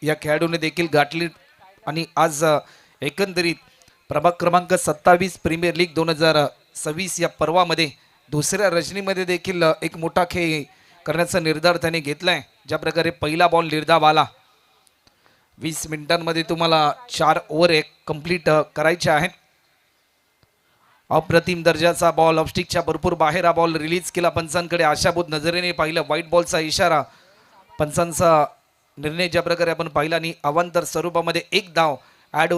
या खेळाडूने देखील गाठली आणि आज एकंदरीत प्रभाग क्रमांक 27 प्रीमियर लीग 2026 या पर्वामध्ये दुसऱ्या रजनीमध्ये देखील एक मोठा खेळ करण्याचा निर्धार त्याने घेतलाय। ज्या प्रकारे पहिला बॉल निर्धाव आला, 20 मिनिटांमध्ये तुम्हाला 4 ओव्हर एक कंप्लीट करायचे आहेत। अप्रतिम दर्जाचा बॉल ऑफस्टिकच्या भरपूर बाहेर हा बॉल रिलीज केला पंचांकडे, आशाभूत नजरेने पाहिलं, व्हाईट बॉलचा इशारा, पंचांचा निर्णय ज्या प्रकारे आपण पाहिला आणि अवांतर स्वरूपामध्ये एक धाव ऍड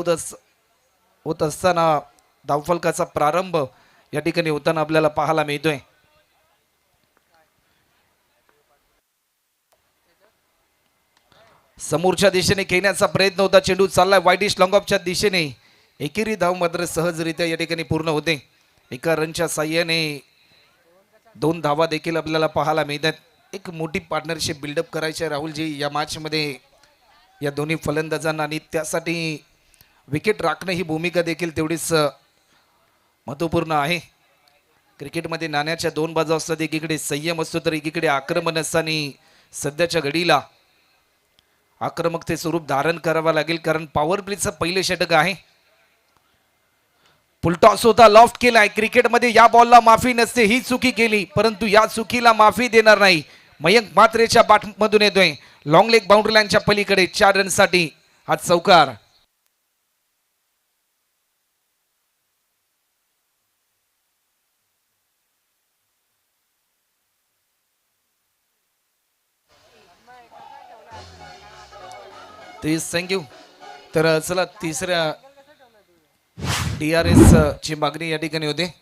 होत असताना धावफलकाचा प्रारंभ या ठिकाणी होताना आपल्याला पाहायला मिळतोय। समोरच्या दिशेने खेळण्याचा प्रयत्न होता, चेंडू चाललाय वाईडिश लॉंग ऑफच्या दिशेने, एकेरी धाव मात्र सहजरित्या या ठिकाणी पूर्ण होते। एका रनच्या साह्याने 2 धावा देखील आपल्याला पाहायला मिळतात। एक मोठी पार्टनरशिप बिल्डअप करायची आहे राहुलजी या मॅच मध्ये या दोन्ही फलंदाजांना, आणि त्यासाठी विकेट राखणं ही भूमिका देखील तेवढीच महत्त्वपूर्ण आहे। क्रिकेटमध्ये नाण्याच्या 2 बाजू असतात, एकीकडे संयम असतो तर एकीकडे आक्रमण असताना सध्याच्या घडीला आक्रमकते स्वरूप धारण करावं लागेल, कारण पॉवर प्लेचं पहिले षटक आहे। फुलटॉस होता, लॉफ्ट केलाय। क्रिकेटमध्ये या बॉलला माफी नसते, ही चुकी केली परंतु या चुकीला माफी देणार नाही। मयंक मात्रेच्या बॅटमधून येतोय लॉंग लेग बाउंड्री लाईनच्या पलीकडे 4 रनसाठी हा चौकार। थँक्यू। तर चला तिसऱ्या DRS ची मागणी या ठिकाणी होते।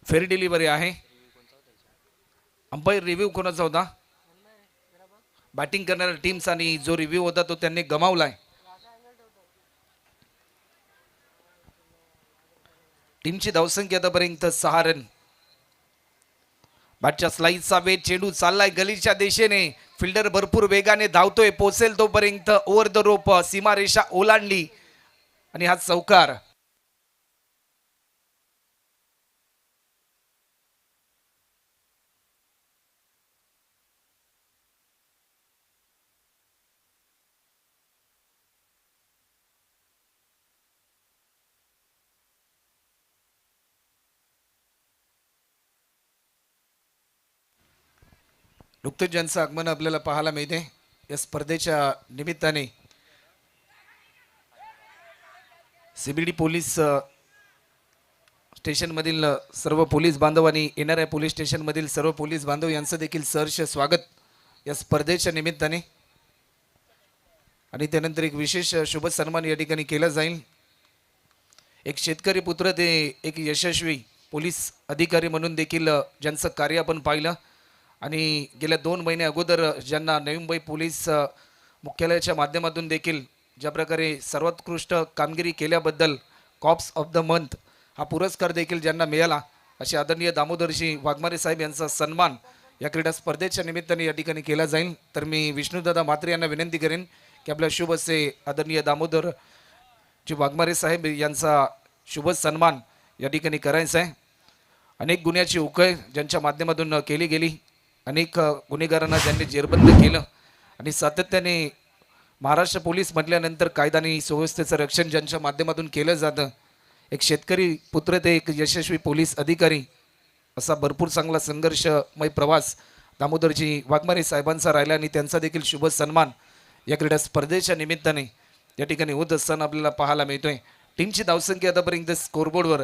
फेअर डिलिव्हरी आहे। अंपायर रिव्ह्यू कोणाचा होता? बॅटिंग करणाऱ्या टीम्स, आणि जो रिव्ह्यू होता तो त्यांनी गमावलाय। टीमची धावसंख्या आतापर्यंत 6 रन। बॅटच्या स्लाइसचा वेग, चेंडू चाललाय गलीच्या दिशेने, फिल्डर भरपूर वेगाने धावतोय, पोहोचेल तोपर्यंत ओव्हर द रोप सीमारेषा ओलांडली आणि हा चौकार। नुकतेच ज्यांचं आगमन आपल्याला पाहायला मिळते या स्पर्धेच्या निमित्ताने CBD पोलीस स्टेशन मधील सर्व पोलीस बांधव आणि येणाऱ्या पोलीस स्टेशन मधील सर्व पोलीस बांधव यांचं देखील सहर्ष स्वागत या स्पर्धेच्या निमित्ताने, आणि त्यानंतर एक विशेष शुभ सन्मान या ठिकाणी केला जाईल। एक शेतकरी पुत्र ते एक यशस्वी पोलीस अधिकारी म्हणून देखील ज्यांचं कार्य आपण पाहिलं, आणि गेल्या 2 महिने अगोदर ज्यांना नवी मुंबई पोलीस मुख्यालयाच्या माध्यमातून देखील ज्या प्रकारे सर्वोत्कृष्ट कामगिरी केल्याबद्दल कॉप्स ऑफ द मंथ हा पुरस्कार देखील ज्यांना मिळाला, असे आदरणीय दामोदरजी वाघमारे साहेब यांचा सन्मान या क्रीडा स्पर्धेच्या निमित्ताने या ठिकाणी केला जाईल। तर मी विष्णुदादा म्हात्रे यांना विनंती करेन की आपल्या शुभ असे आदरणीय दामोदर जी वाघमारे साहेब यांचा शुभ सन्मान या ठिकाणी करायचा आहे। अनेक गुन्ह्याची उकळ ज्यांच्या माध्यमातून केली गेली, अनेक गुन्हेगारांना ज्यांनी जेरबंद केलं, आणि सातत्याने महाराष्ट्र पोलीस म्हटल्यानंतर कायदा आणि सुव्यवस्थेचं रक्षण ज्यांच्या माध्यमातून केलं जातं, एक शेतकरी पुत्र ते एक यशस्वी पोलीस अधिकारी, असा भरपूर चांगला संघर्षमय प्रवास दामोदरजी वाघमारे साहेबांचा राहिला, आणि त्यांचा देखील शुभ सन्मान या क्रीडा स्पर्धेच्या निमित्ताने या ठिकाणी होत असताना आपल्याला पाहायला मिळतोय। टीमची धावसंख्या आतापर्यंत स्कोरबोर्डवर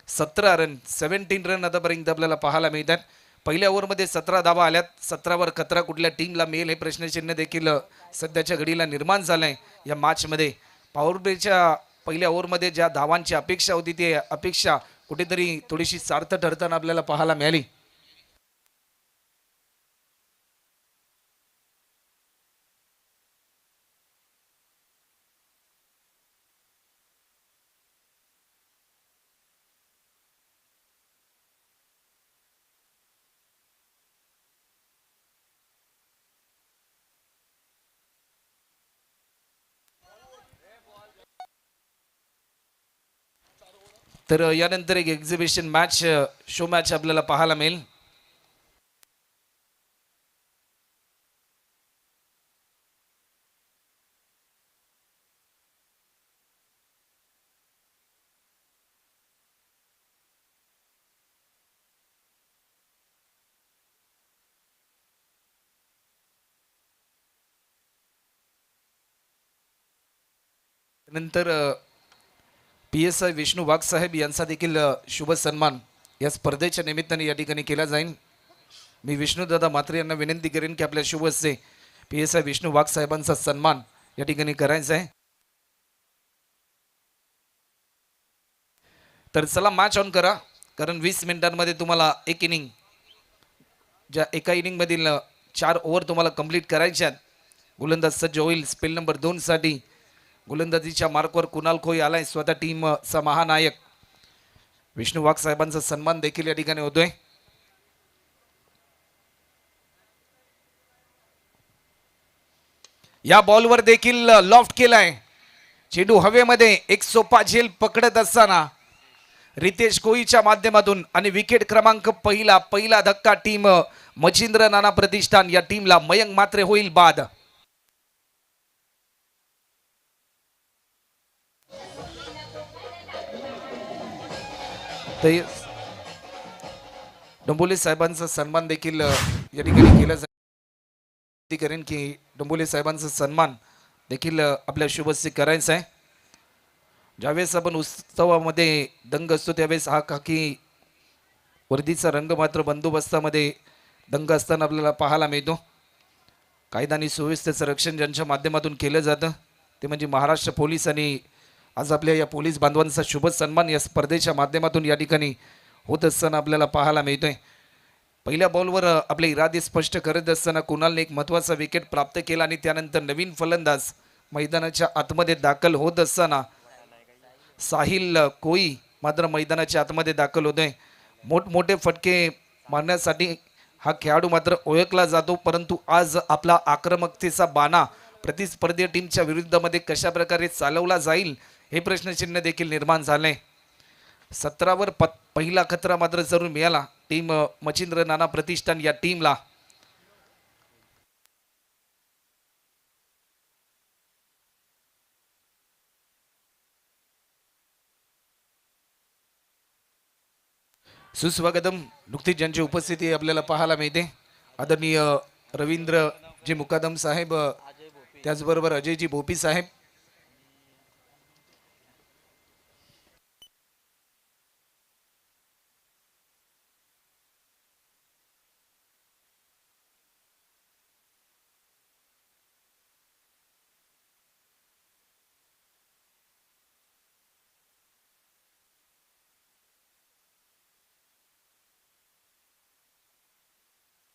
17 रन, 17 रन आतापर्यंत आपल्याला पाहायला मिळतात। पहिल्या ओव्हरमध्ये 17 धावा आल्यात, 17वर खतरा कुठल्या टीमला मिळेल हे प्रश्नचिन्ह देखील सध्याच्या घडीला निर्माण झालंय या मॅचमध्ये। पॉवर प्लेच्या पहिल्या ओव्हरमध्ये ज्या धावांची अपेक्षा होती ती अपेक्षा कुठेतरी थोडीशी सार्थ ठरताना आपल्याला पाहायला मिळाली। तर यानंतर एक एक्झिबिशन मॅच शो मॅच आपल्याला पाहायला मिळेल. नंतर PSI विष्णू वाघ साहेब यांचा देखील शुभ सन्मान या स्पर्धेच्या निमित्ताने या ठिकाणी केला जाईल. मी विष्णूदादा म्हात्रे यांना विनंती करेन की आपल्या शुभ हस्ते PSI विष्णू वाघ साहेबांचा सन्मान या ठिकाणी करायचा आहे. तर चला मॅच ऑन करा, कारण 20 मिनिटांमध्ये तुम्हाला एक इनिंग, ज्या एका इनिंगमधील 4 ओव्हर तुम्हाला कंप्लीट करायच्या आहेत. गोलंदाज सज्ज होईल स्पेल नंबर 2 साठी. गोलंदाजीच्या मार्कवर कुणाल खोई आलाय, स्वतः टीमचा महानायक विष्णू वाघ साहेबांचा सन्मान देखील या ठिकाणी होतोय. या बॉलवर देखील लॉफ्ट केलाय, चेंडू हवेमध्ये एक सोपा झेल पकडत असताना रितेश कोईच्या माध्यमातून आणि विकेट क्रमांक पहिला धक्का टीम मच्छिंद्र नाना प्रतिष्ठान या टीमला मयंक म्हात्रे होईल बाद. डोंबोले साहेबांचा सन्मान देखील या ठिकाणी केला जाईल. करेन की डोंबोले साहेबांचा सन्मान देखील आपल्या शुभस्य करायचा आहे. ज्यावेळेस आपण उत्सवामध्ये दंग असतो त्यावेळेस हा खाकी वर्दीचा रंग मात्र बंदोबस्तामध्ये दंग असताना आपल्याला पाहायला मिळतो. कायदा आणि सुव्यवस्थेचं रक्षण ज्यांच्या माध्यमातून केलं जातं ते म्हणजे महाराष्ट्र पोलीस, आणि आज आपल्या या पोलीस बांधवांचा शुभ सन्मान या स्पर्धेच्या माध्यमातून या ठिकाणी होत असताना आपल्याला पाहायला मिळतोय. पहिल्या बॉलवर आपले इरादे स्पष्ट करत असताना कुणालने एक महत्त्वाचा विकेट प्राप्त केला आणि त्यानंतर नवीन फलंदाज मैदानाच्या आतमध्ये दाखल होत असताना साहिल कोई मात्र मैदानाच्या आतमध्ये दाखल होतोय. मोठमोठे फटके मारण्यासाठी हा खेळाडू मात्र ओळखला जातो, परंतु आज आपला आक्रमकतेचा बाणा प्रतिस्पर्धी टीमच्या विरुद्धमध्ये कशा प्रकारे चालवला जाईल हे प्रश्नचिन्ह देखील निर्माण झाले. 17वर पहिला खतरा मात्र जरूर मिळाला टीम मच्छिंद्र नाना प्रतिष्ठान या टीमला. सुस्वागतम. नुकतीच ज्यांची उपस्थिती आपल्याला पाहायला मिळते, आदरणीय रवींद्र जी मुकादम साहेब, त्याचबरोबर अजयजी भोपी साहेब,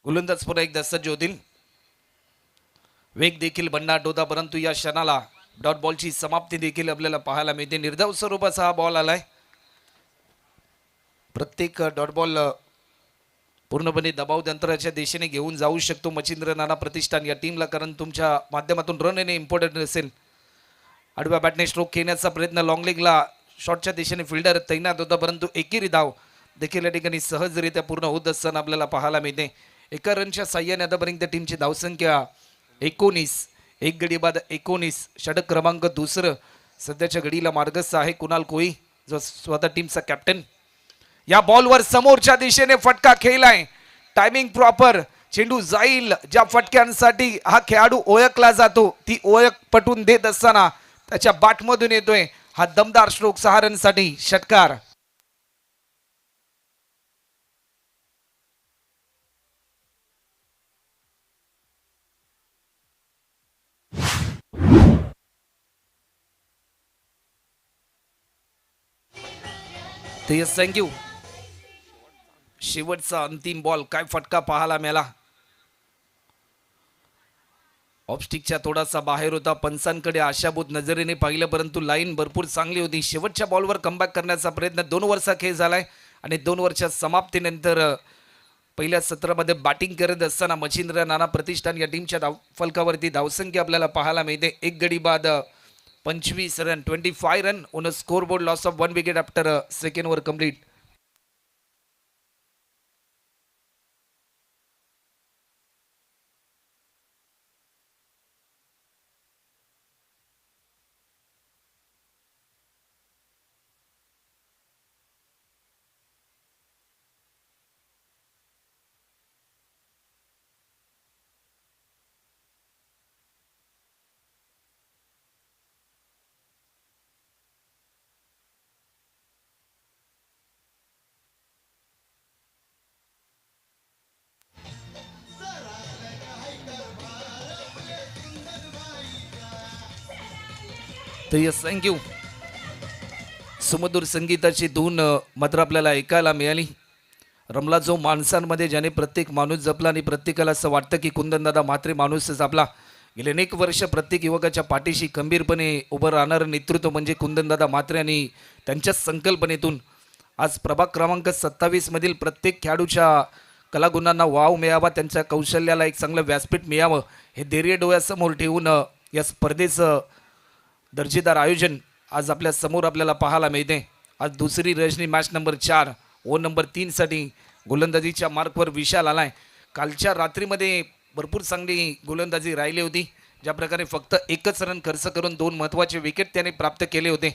गोलंदाज पुन्हा एकदा सज्ज होतील. वेग देखील भन्नाट होता, परंतु या क्षणाला डॉट बॉलची समाप्ती देखील आपल्याला पाहायला मिळते. निर्धाव स्वरूपाचा हा बॉल आलाय. प्रत्येक डॉट बॉल पूर्णपणे दबाव तंत्राच्या दिशेने घेऊन जाऊ शकतो मच्छिंद्र नाना प्रतिष्ठान या टीमला, कारण तुमच्या माध्यमातून रन येणे इम्पॉर्टंट असेल. आडव्या बॅटने स्ट्रोक घेण्याचा प्रयत्न, लॉंग लेगला शॉटच्या दिशेने फिल्डर तैनात होता, परंतु एकेरी धाव देखील या ठिकाणी सहजरित्या पूर्ण होत असताना आपल्याला पाहायला मिळते. एका रनच्या साह्याने आतापर्यंत टीमची धावसंख्या 19, एक गडी बाद 19, षटक क्रमांक 2 सध्याच्या घडीला मार्गस्थ आहे कुणाल कोई, जो स्वतः टीमचा कॅप्टन. या बॉलवर समोरच्या दिशेने फटका खेळलाय, टायमिंग प्रॉपर, चेंडू जाईल ज्या फटक्यांसाठी हा खेळाडू ओळखला जातो ती ओळख पटवून देत असताना त्याच्या बाटमधून येतोय हा दमदार स्ट्रोक 6 रनसाठी षटकार. थँक्यू. शेवटचा अंतिम बॉल, काय फटका पाहायला मिळाला. ऑफस्टिकच्या थोडासा बाहेर होता, पंचांकडे आशाभूत नजरेने पाहिलं, परंतु लाईन भरपूर चांगली होती. शेवटच्या बॉलवर कमबॅक करण्याचा प्रयत्न, 2 ओव्हरचा खेळ झालाय आणि 2 ओव्हरच्या समाप्तीनंतर पहिल्या सत्रामध्ये बॅटिंग करत असताना मच्छिंद्र नाना प्रतिष्ठान या टीमच्या फलकावरती धावसंख्या आपल्याला पाहायला मिळते. एक गडी बाद 25 run 25 run on a scoreboard loss of 1 wicket after a second over complete. तर यस थँक्यू. सुमधुर संगीताची धून मात्र आपल्याला ऐकायला मिळाली. रमला जो माणसांमध्ये, ज्याने प्रत्येक माणूस जपला आणि प्रत्येकाला असं वाटतं की कुंदनदादा म्हात्रे माणूसच आपला. गेले अनेक वर्ष प्रत्येक युवकाच्या पाठीशी खंबीरपणे उभं राहणारं नेतृत्व म्हणजे कुंदनदादा म्हात्रे आणि त्यांच्या संकल्पनेतून आज प्रभाग क्रमांक 27 मधील प्रत्येक खेळाडूच्या कलागुणांना वाव मिळावा, त्यांच्या कौशल्याला एक चांगलं व्यासपीठ मिळावं, हे धैर्य डोळ्यासमोर ठेवून या स्पर्धेचं दर्जेदार आयोजन आज आपल्या समोर आपल्याला पाहायला मिळते. आज दुसरी रजनी मॅच नंबर 4 ओ नंबर 3 साठी गोलंदाजीच्या मार्कवर विशाल आलाय. कालच्या रात्रीमध्ये भरपूर चांगली गोलंदाजी राहिली होती, ज्या प्रकारे फक्त एकच रन खर्च करून 2 महत्त्वाचे विकेट त्याने प्राप्त केले होते.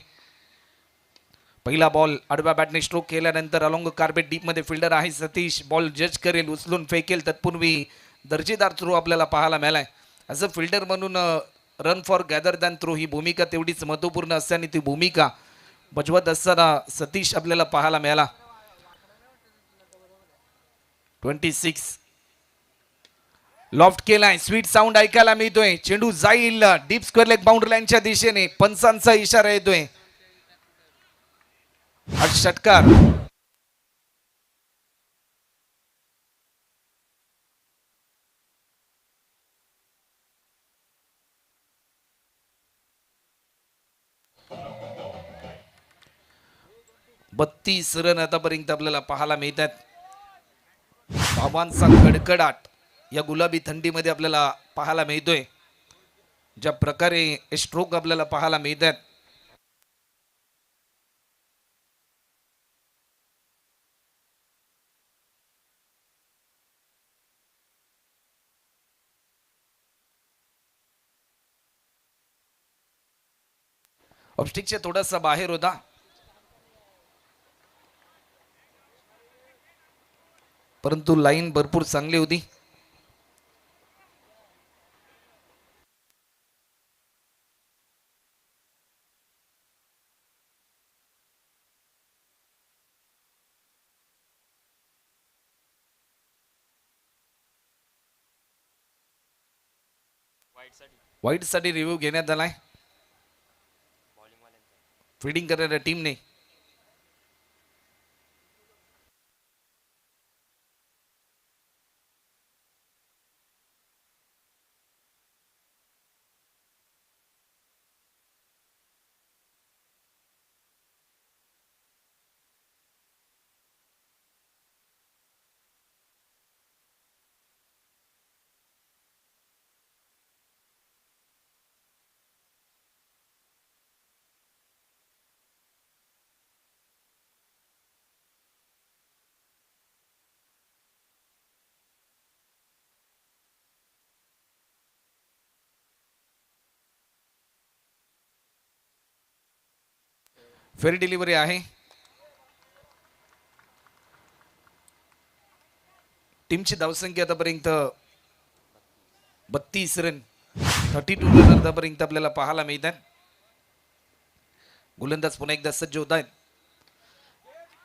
पहिला बॉल आडव्या बॅटने स्ट्रोक केल्यानंतर अलॉंग कार्पेट डीपमध्ये फिल्डर आहे सतीश, बॉल जज करेल, उचलून फेकेल, तत्पूर्वी दर्जेदार थ्रो आपल्याला पाहायला मिळालाय. ॲज अ फिल्डर म्हणून run for gather then throw ही भूमिका तेवढीच महत्त्वपूर्ण असल्याने ती भूमिका बजवत असताना सतीश आपल्याला पाहायला मिळाला. 26 लॉफ्ट केलाय, स्वीट साऊंड ऐकायला मिळतोय, चेंडू जाईल डीप स्क्वेअर लेग बाउंड्री लाईनच्या दिशेने, पंचांचा इशारा येतोय. हा षटकार बत्तीस रन आतापर्यंत आपल्याला पाहायला मिळतात. धावांचा कडकडाट या गुलाबी थंडीमध्ये आपल्याला पाहायला मिळतोय. ज्या प्रकारे स्ट्रोक आपल्याला पाहायला मिळतात, ऑब्स्टिकच्या थोडासा बाहेर होता, परंतु लाईन भरपूर चांगली होती. वाईट साठी रिव्ह्यू घेण्यात आलाय फिल्डिंग करणाऱ्या टीमने. फेअर डिलिव्हरी आहे. टीमची धावसंख्या आतापर्यंत 32 रन 32 रन आतापर्यंत आपल्याला पाहायला मिळतात. गोलंदाज पुन्हा एकदा सज्ज होत आहेत.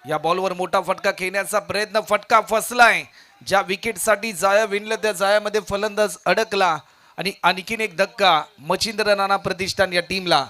या बॉलवर मोठा फटका खेळण्याचा प्रयत्न, फटका फसलाय. ज्या विकेटसाठी जाया विणलं त्या जायामध्ये फलंदाज अडकला आणि आणखीन एक धक्का मच्छिंद्र नाना प्रतिष्ठान या टीमला.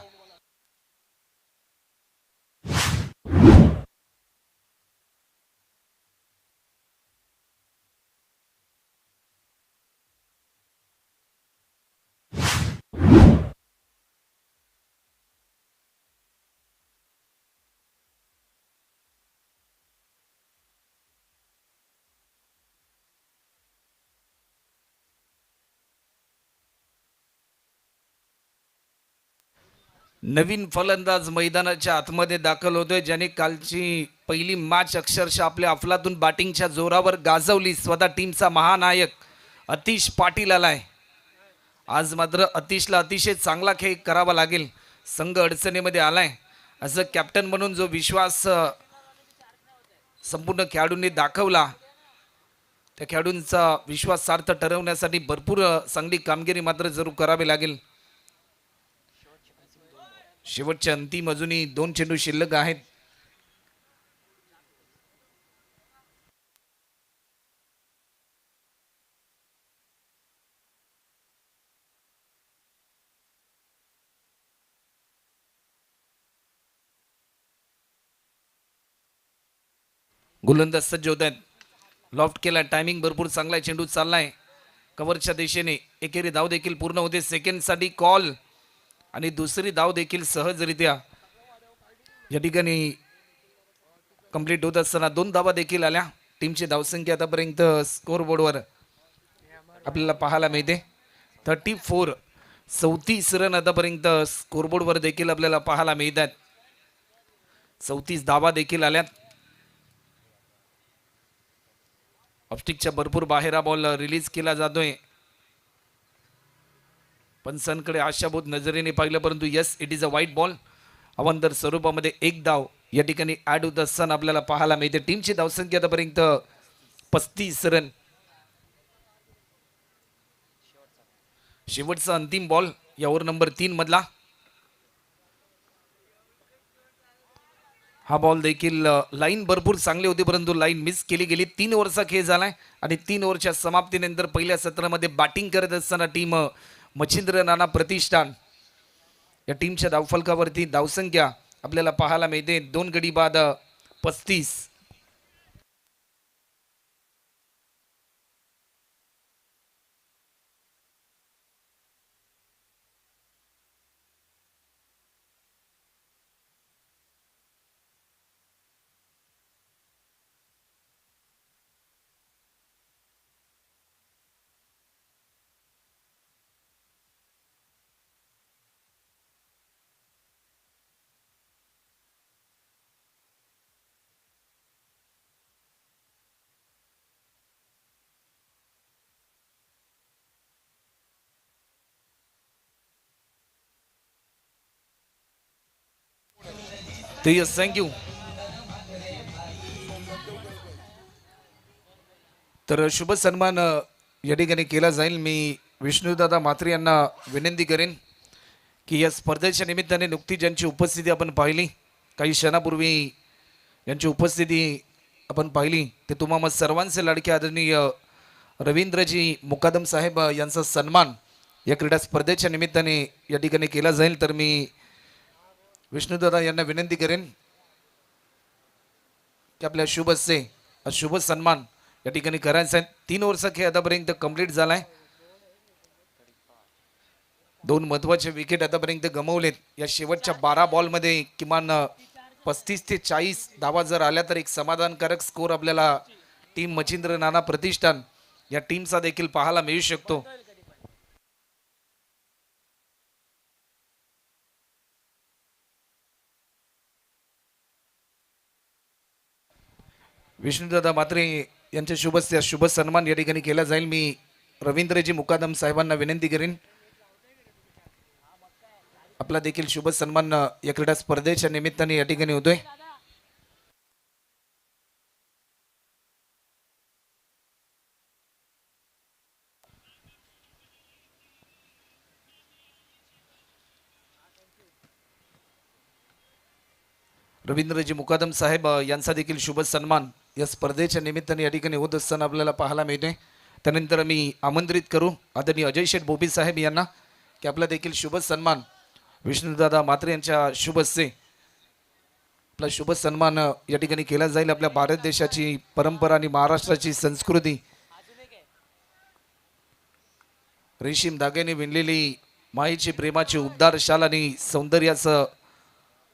नवीन फलंदाज मैदानाच्या आतमध्ये दाखल होतोय, ज्याने कालची पहिली मॅच अक्षरशः आपल्या अफलातून बॅटिंगच्या जोरावर गाजवली. स्वतः टीमचा महानायक अतिश पाटील आलाय. आज मात्र अतिशला अतिशय चांगला खेळ करावा लागेल. संघ अडचणीमध्ये आलाय, असं कॅप्टन म्हणून जो विश्वास संपूर्ण खेळाडूंनी दाखवला, त्या खेळाडूंचा विश्वास सार्थ ठरवण्यासाठी भरपूर चांगली कामगिरी मात्र जरूर करावी लागेल. शेवटच्या अंतिम अजूनही 2 चेंडू शिल्लक आहेत. गोलंदाज सज्ज होत आहेत. लॉफ्ट केला, टायमिंग भरपूर चांगला आहे, चेंडू चाललाय कव्हरच्या दिशेने. एकेरी धाव देखील पूर्ण होते. सेकंडसाठी कॉल आणि दुसरी धाव देखील सहजरित्या या ठिकाणी कंप्लीट होत असताना 2 धावा देखील आल्या. टीमची धावसंख्या आतापर्यंत स्कोर बोर्डवर आपल्याला पाहायला मिळते 34. 34 रन आतापर्यंत स्कोरबोर्डवर देखील आपल्याला पाहायला मिळतात. 34 धावा देखील आल्यात. ऑप्स्टिकच्या भरपूर बाहेर हा बॉल रिलीज केला जातोय. पंचांकडे आशाभूत नजरेने पाहिलं, परंतु yes, it is a wide ball. अवंतर स्वरूपामध्ये 1 धाव या ठिकाणी ऍड होत असताना आपल्याला पाहायला मिळते. टीमची धावसंख्या आतापर्यंत 35 रन. शेवटचा अंतिम बॉल या ओव्हर नंबर 3 मधला. हा बॉल देखील लाईन भरपूर चांगली होती, परंतु लाईन मिस केली गेली. 3 ओव्हरचा खेळ झालाय आणि 3 ओव्हरच्या समाप्तीनंतर पहिल्या सत्रामध्ये बॅटिंग करत असताना टीम मच्छिंद्र नाना प्रतिष्ठान या टीमच्या धावफलकावरती धावसंख्या आपल्याला पाहायला मिळते 2 गडी बाद 35. तर यस, थँक्यू. तर शुभ सन्मान या ठिकाणी केला जाईल. मी विष्णुदादा म्हात्रे यांना विनंती करेन की या स्पर्धेच्या निमित्ताने नुकतीच ज्यांची उपस्थिती आपण पाहिली, काही क्षणापूर्वी यांची उपस्थिती आपण पाहिली, ते तुम्हा सर्वांचे लाडके आदरणीय रवींद्रजी मुकादम साहेब यांचा सन्मान या क्रीडा स्पर्धेच्या निमित्ताने या ठिकाणी केला जाईल. तर मी विष्णुदादा यांना विनंती करेन की आपल्या शुभ हस्ते शुभ सन्मान या ठिकाणी करायचा आहे. 3 ओव्हरचा खेळ आतापर्यंत कंप्लीट झालाय. 2 महत्वाचे विकेट आतापर्यंत गमावलेत. या शेवटच्या 12 बॉलमध्ये किमान 35 ते 40 धावा जर आल्या तर एक समाधानकारक स्कोर आपल्याला टीम मच्छिंद्र नाना प्रतिष्ठान या टीमचा देखील पाहायला मिळू शकतो. विष्णुदादा म्हात्रे यांच्या शुभ सन्मान या ठिकाणी केला जाईल. मी रवींद्रजी मुकादम साहेबांना विनंती करेन आपला देखील शुभ सन्मान या क्रीडा स्पर्धेच्या निमित्ताने या ठिकाणी होतोय. रवींद्रजी मुकादम साहेब यांचा देखील शुभ सन्मान या स्पर्धेच्या निमित्ताने या ठिकाणी होत असताना आपल्याला पाहायला मिळते. त्यानंतर मी आमंत्रित करू आदरणीय अजय शेठ बोबी साहेब यांना की आपला देखील शुभ सन्मान विष्णुदादा म्हात्रे यांच्या शुभ हस्ते आपला शुभ सन्मान या ठिकाणी केला जाईल. आपल्या भारत देशाची परंपरा आणि महाराष्ट्राची संस्कृती रेशीम धाग्याने विणलेली मायेची प्रेमाची उबदार शाल आणि सौंदर्याचं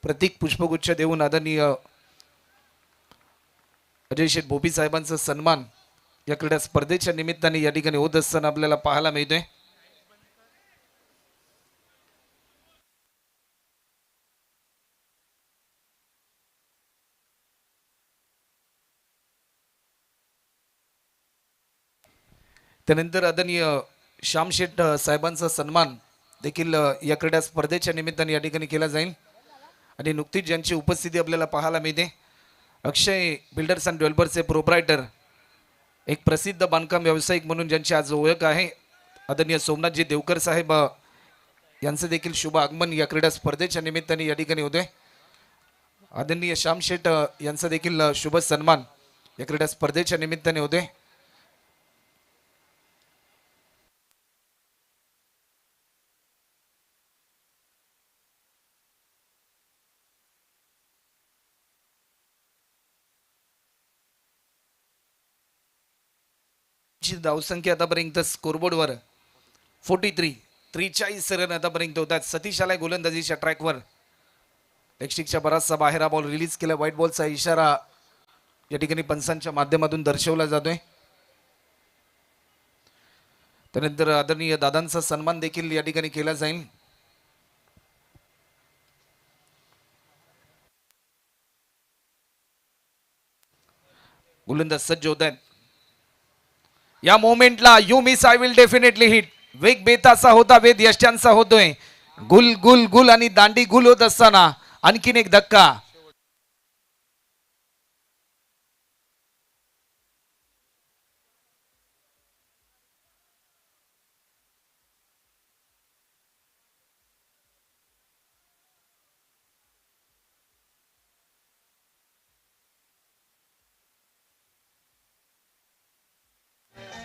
प्रतीक पुष्पगुच्छ देऊन आदरणीय अजय शेठ बोबी साहेबांचा सन्मान या क्रीडा स्पर्धेच्या निमित्ताने या ठिकाणी होत असताना आपल्याला पाहायला मिळतोय. त्यानंतर आदरणीय श्यामशेठ साहेबांचा सन्मान देखील या क्रीडा स्पर्धेच्या निमित्ताने या ठिकाणी केला जाईल आणि नुकतीच ज्यांची उपस्थिती आपल्याला पाहायला मिळते अक्षय बिल्डर्स अँड डेव्हलपर्सचे प्रोप्रायटर एक प्रसिद्ध बांधकाम व्यावसायिक म्हणून ज्यांची आज ओळख आहे आदरणीय सोमनाथजी देवकर साहेब यांचं देखील शुभ आगमन या क्रीडा स्पर्धेच्या निमित्ताने या ठिकाणी होते आदरणीय श्यामशेठ यांचा देखील शुभ सन्मान या क्रीडा स्पर्धेच्या निमित्ताने होते ची धावसंख्या आतापर्यंत स्कोरबोर्डवर 43 रन आतापर्यंत होतात सतीश आलाय गोलंदाजीच्या ट्रॅकवर लेगस्टिकच्या बराचसा बाहेर हा बॉल रिलीज केला व्हाईट बॉलचा इशारा या ठिकाणी पंचांच्या माध्यमातून दर्शवला जातोय त्यानंतर आदरणीय दादांचा सन्मान देखील या ठिकाणी केला जाईल गोलंदाज सज्ज होत आहेत या मोमेंटला you miss I will definitely hit वेग बेताचा होता वेद यष्ट्यांचा होतोय गुल गुल गुल आणि दांडी गुल होत असताना आणखीन एक धक्का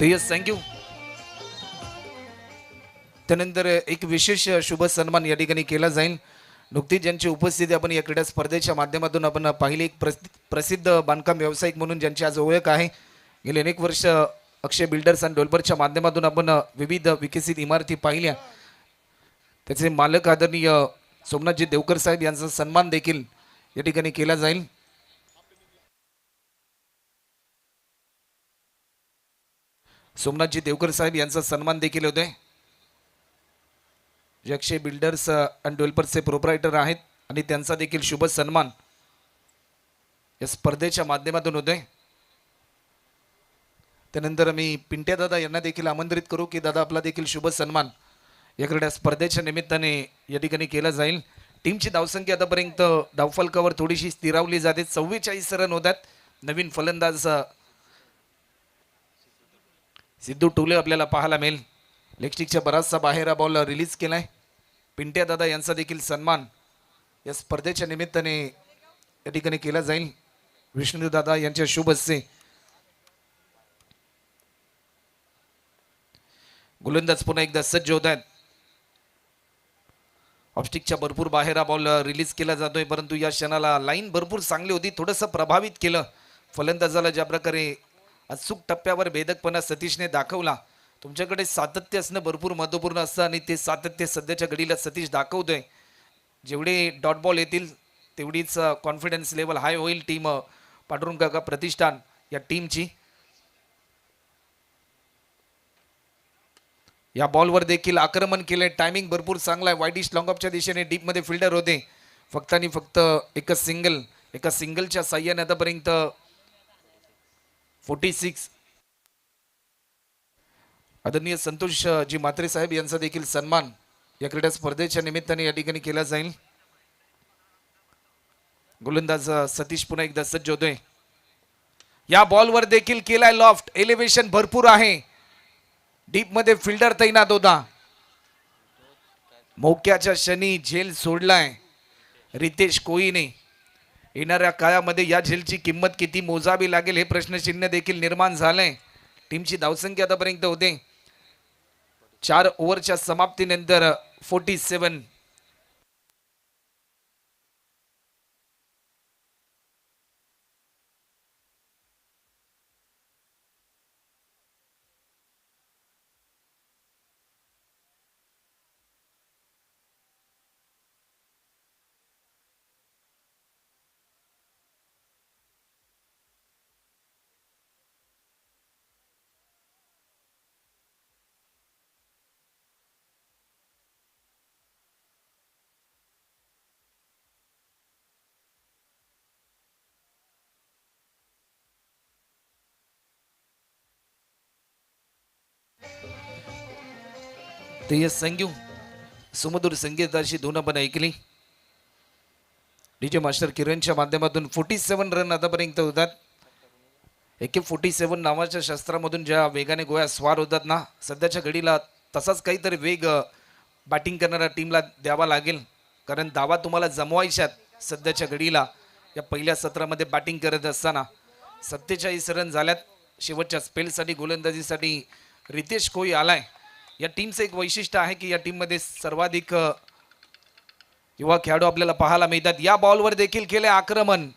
यस थँक्यू त्यानंतर एक विशेष शुभ सन्मान या ठिकाणी केला जाईल नुकतीच ज्यांची उपस्थिती आपण या क्रीडा स्पर्धेच्या माध्यमातून आपण पाहिली एक प्रसिद्ध बांधकाम व्यावसायिक म्हणून ज्यांची आज ओळख आहे गेली अनेक वर्ष अक्षय बिल्डर्स अँड डेव्हलपर्सच्या माध्यमातून आपण विविध विकसित इमारती पाहिल्या त्याचे मालक आदरणीय सोमनाथजी देवकर साहेब यांचा सन्मान देखील या ठिकाणी केला जाईल सोमनाथजी देवकर साहेब यांचा सन्मान देखील होतोय जे अक्षय बिल्डर्स अँड डेव्हलपर्सचे प्रोप्रायटर आहेत आणि त्यांचा देखील शुभ सन्मान या स्पर्धेच्या माध्यमातून होतोय त्यानंतर मी पिंट्या दादा यांना देखील आमंत्रित करू की दादा आपला देखील शुभ सन्मान या क्रीडा स्पर्धेच्या निमित्ताने या ठिकाणी केला जाईल टीमची धावसंख्या आतापर्यंत धावफलकावर थोडीशी स्थिरावली जाते 44 रन होतात नवीन फलंदाज सिद्धू टोले आपल्याला पाहायला मिळेल लेगस्टिकच्या बराचसा बाहेर हा बॉल रिलीज केलाय पिंट्या दादा यांचा देखील सन्मान या स्पर्धेच्या निमित्ताने या ठिकाणी केला जाईल विष्णू दादा यांच्या शुभ हस्ते गोलंदाज पुन्हा एकदा सज्ज होत आहेत ऑफस्टिकच्या भरपूर बाहेर हा बॉल रिलीज केला जातोय परंतु या क्षणाला लाईन भरपूर चांगली होती थोडंसं प्रभावित केलं फलंदाजाला ज्या प्रकारे अचूक टप्प्यावर भेदकपणा सतीशने दाखवला तुमच्याकडे सातत्य असणं भरपूर महत्त्वपूर्ण असतं आणि ते सातत्य सध्याच्या घडीला सतीश दाखवतोय जेवढे डॉट बॉल येतील तेवढीच कॉन्फिडन्स लेवल हाय होईल टीम पांडुरंग काका प्रतिष्ठान या टीमची या बॉलवर देखील आक्रमण केले टायमिंग भरपूर चांगला आहे वाईडिश लॉंग ऑफच्या दिशेने डीपमध्ये फिल्डर होते फक्त आणि फक्त एका सिंगलच्या साह्याने आतापर्यंत 46 आदरणीय संतोष जी म्हात्रे साहेब यांचा देखील सन्मान या क्रीडा स्पर्धेच्या निमित्ताने या ठिकाणी केला जाईल गोलंदाज सतीश पुन्हा एकदा सज्ज होतोय या बॉलवर देखील केलाय लॉफ्ट एलिव्हेशन भरपूर आहे डीप मध्ये फिल्डर तैनात होता मोक्याच्या क्षणी झेल सोडलाय रितेश कोईने येणाऱ्या काळामध्ये या झेलची किंमत किती मोजावी लागेल हे प्रश्नचिन्ह देखील निर्माण झालंय टीमची धावसंख्या आतापर्यंत होते 4 ओव्हरच्या समाप्तीनंतर 47 ते यस संग्यू सुमधुर संगीताची धून आपण ऐकली. डीजे मास्टर किरणच्या माध्यमातून 47 रन आतापर्यंत होतात. AK-47 नावाच्या शस्त्रामधून ज्या वेगाने गोळ्या स्वार होतात ना, सध्याच्या घडीला तसाच काहीतरी वेग बॅटिंग करणाऱ्या टीमला द्यावा लागेल. कारण धावा तुम्हाला जमवायच्यात सध्याच्या घडीला. या पहिल्या सत्रामध्ये बॅटिंग करत असताना 47 रन झाल्यात. शेवटच्या स्पेलसाठी गोलंदाजीसाठी रितेश कोई आलाय. या टीमचं एक वैशिष्ट्य आहे की या टीममध्ये सर्वाधिक युवा खेळाडू आपल्याला पाहायला मिळतात. या बॉलवर देखील केले आक्रमण.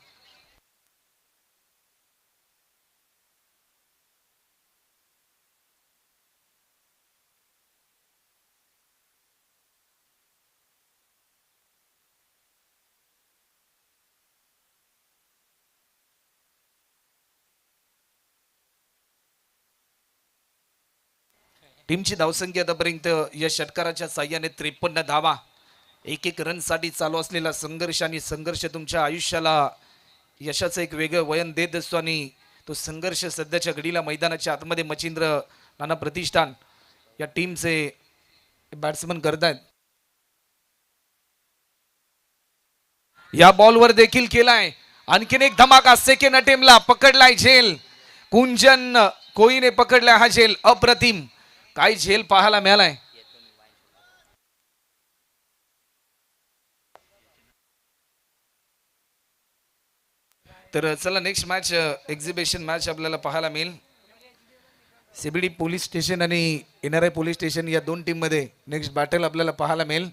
टीमची धावसंख्या आतापर्यंत या षटकाराच्या साह्याने 53 धावा. एक एक रनसाठी चालू असलेला संघर्ष आणि संघर्ष तुमच्या आयुष्याला यशाचं एक वेगळं वयन देत असतो आणि तो संघर्ष सध्याच्या घडीला मैदानाच्या आतमध्ये मच्छिंद्र नाना प्रतिष्ठान या टीमचे बॅट्समन करतायत. या बॉलवर देखील केलाय आणखीन एक धमाका. सेकंड अटेम्प्टला पकडलाय झेल. कुंजन कोईने पकडलाय हा झेल. अप्रतिम काय झेल पाहायला मिळालाय. तर चला नेक्स्ट मॅच एक्झिबिशन मॅच आपल्याला पाहायला मिळेल. CBD पोलीस स्टेशन आणि NRI पोलीस स्टेशन या दोन टीम मध्ये नेक्स्ट बॅटल आपल्याला पाहायला मिळेल.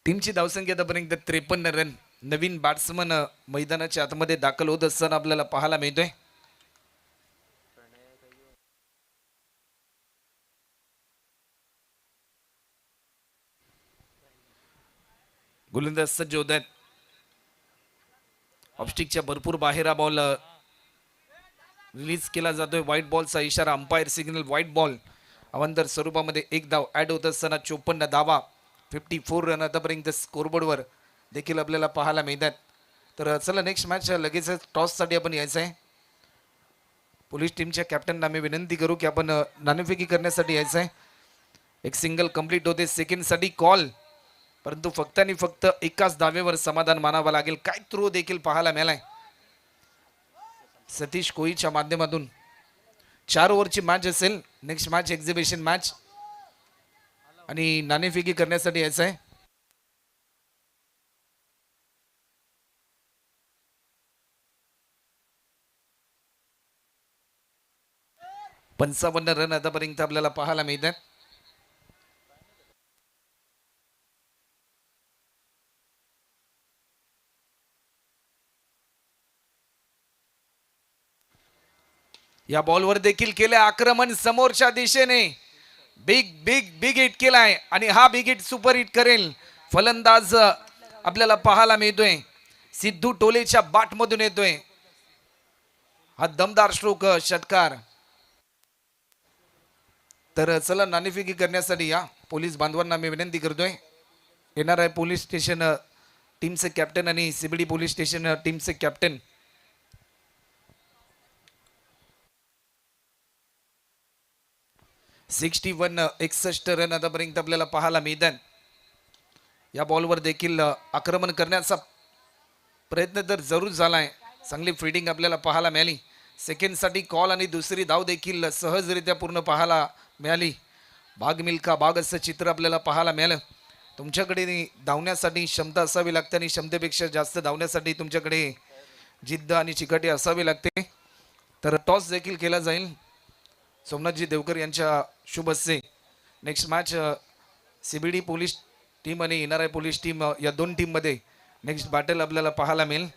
टीमची धावसंख्या आतापर्यंत 53 रन. नवीन बॅट्समन मैदानाच्या आतमध्ये दाखल होत असताना आपल्याला पाहायला मिळतोय. गोलंदाज सज्ज होत आहेत. ऑफस्टिकच्या भरपूर बाहेर हा बॉल रिलीज केला जातोय. व्हाईट बॉलचा इशारा. Umpire signal wide ball. अवंतर स्वरूपामध्ये एक धाव ऍड होत असताना 54 धावा. 54 रन आतापर्यंत स्कोरबोर्डवर देखील आपल्याला पाहायला मिळतात. तर चला नेक्स्ट मॅच लगेच टॉससाठी आपण यायचं आहे. पोलीस टीमच्या कॅप्टनना मी विनंती करू की आपण नाणेफेकी करण्यासाठी यायचं आहे. एक सिंगल कंप्लीट होते. सेकंडसाठी कॉल, परंतु फक्त आणि फक्त एकाच धावेवर समाधान मानावं लागेल. काय थ्रो देखील पाहायला मिळालाय सतीश कोईच्या माध्यमातून. 4 ओव्हरची मॅच असेल. नेक्स्ट मॅच एक्झिबिशन मॅच आणि नाणेफेकी करण्यासाठी यायचं आहे. 55 रन आतापर्यंत आपल्याला पाहायला मिळतात. या बॉलवर देखील केले आक्रमण समोरच्या दिशेने. बिग बिग बिग हिट केलाय आणि हा बिग हिट सुपर हिट करेल फलंदाज आपल्याला पाहायला मिळतोय. सिद्धू टोलेच्या बाट मधून येतोय हा दमदार स्ट्रोक षटकार. तर चला नाणेफेकी करण्यासाठी या पोलीस बांधवांना मी विनंती करतोय. NRI पोलीस स्टेशन टीमचे कॅप्टन आणि CBD पोलीस स्टेशन टीमचे कॅप्टन 61 रन आतापर्यंत आपल्याला पाहायला मिळतात. या बॉलवर देखील आक्रमण करण्याचा प्रयत्न तर जरूर झालाय. चांगली फिल्डिंग आपल्याला पाहायला मिळाली. सेकंडसाठी कॉल आणि दुसरी धाव देखील सहजरित्या पूर्ण पाहायला मिळाली. बाग मिल्खा बाग असं चित्र आपल्याला पाहायला मिळालं. तुमच्याकडे धावण्यासाठी क्षमता असावी लागते आणि क्षमतेपेक्षा जास्त धावण्यासाठी तुमच्याकडे जिद्द आणि चिकाटी असावी लागते. तर टॉस देखील केला जाईल सोमनाथजी देवकर यांच्या शुभ हस्ते. Next match CBD police team आणि NRI पोलीस टीम या दोन टीम मध्ये नेक्स्ट बॅटल आपल्याला पाहायला मिळेल.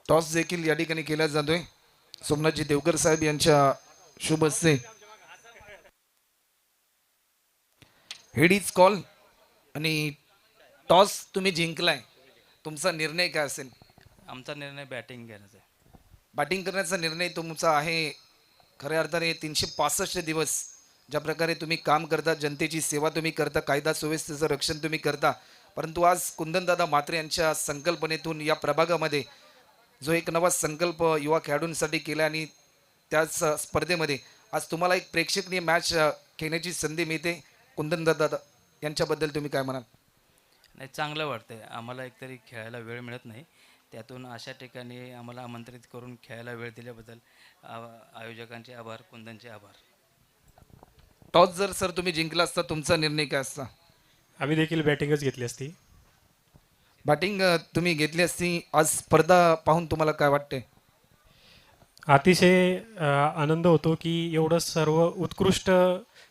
टॉस देखील या ठिकाणी केला जातोय सोमनाथजी देवकर साहेब यांच्या शुभ हस्ते. हेड इज कॉल आणि टॉस तुम्ही जिंकलाय, तुमचा निर्णय काय असेल? आमचा निर्णय बॅटिंग घेण्याचा आहे. बॅटिंग करण्याचा निर्णय तुमचा आहे. खऱ्या अर्थाने 365 दिवस ज्या प्रकारे तुम्ही काम करता, जनतेची सेवा तुम्ही करता, कायदा सुव्यवस्थेचं रक्षण तुम्ही करता, परंतु आज कुंदनदादा म्हात्रे यांच्या संकल्पनेतून या प्रभागामध्ये जो एक नवा संकल्प युवा खेळाडूंसाठी केला आणि त्याच स्पर्धेमध्ये आज तुम्हाला एक प्रेक्षणीय मॅच खेळण्याची संधी मिळते. कुंदनदादा यांच्याबद्दल तुम्ही काय म्हणाल? नाही, चांगलं वाटतंय आम्हाला. एकतरी खेळायला वेळ मिळत नाही, त्यातून अशा ठिकाणी आम्हाला आमंत्रित करून खेळायला वेळ दिल्याबद्दल आयोजकांचे आभार, कुंदनचे आभार. टॉस जर सर तुम्ही जिंकला असता, तुमचा निर्णय काय असता? आम्ही देखील बॅटिंगच घेतली असती. बॅटिंग तुम्ही घेतली असती. आज स्पर्धा पाहून तुम्हाला काय वाटते? अतिशय आनंद होतो की एवढं सर्व उत्कृष्ट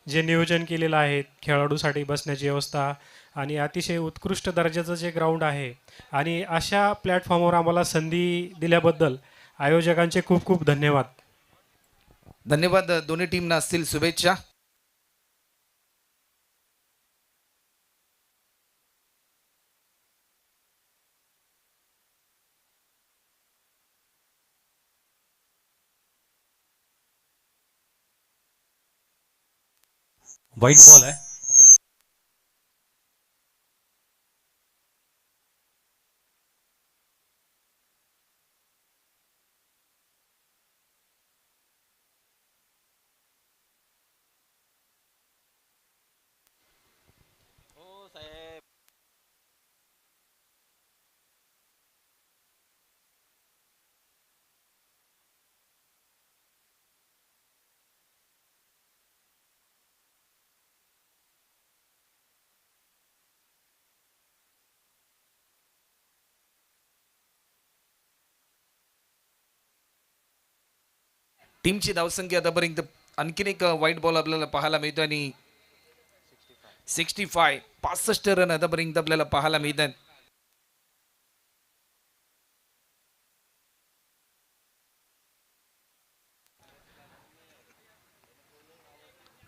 जे नियोजन केलेलं आहे खेळाडूसाठी बसण्याची व्यवस्था आणि अतिशय उत्कृष्ट दर्जाचं जे ग्राउंड आहे आणि अशा प्लॅटफॉर्मवर आम्हाला संधी दिल्याबद्दल आयोजकांचे खूप खूप धन्यवाद. धन्यवाद. दोन्ही टीमना असतील शुभेच्छा. वाईट बॉल आहे. टीमची धावसंख्या आतापर्यंत आणखीन एक वाईट बॉल आपल्याला पाहायला मिळतो आणि 65 रन आतापर्यंत आपल्याला पाहायला मिळतात.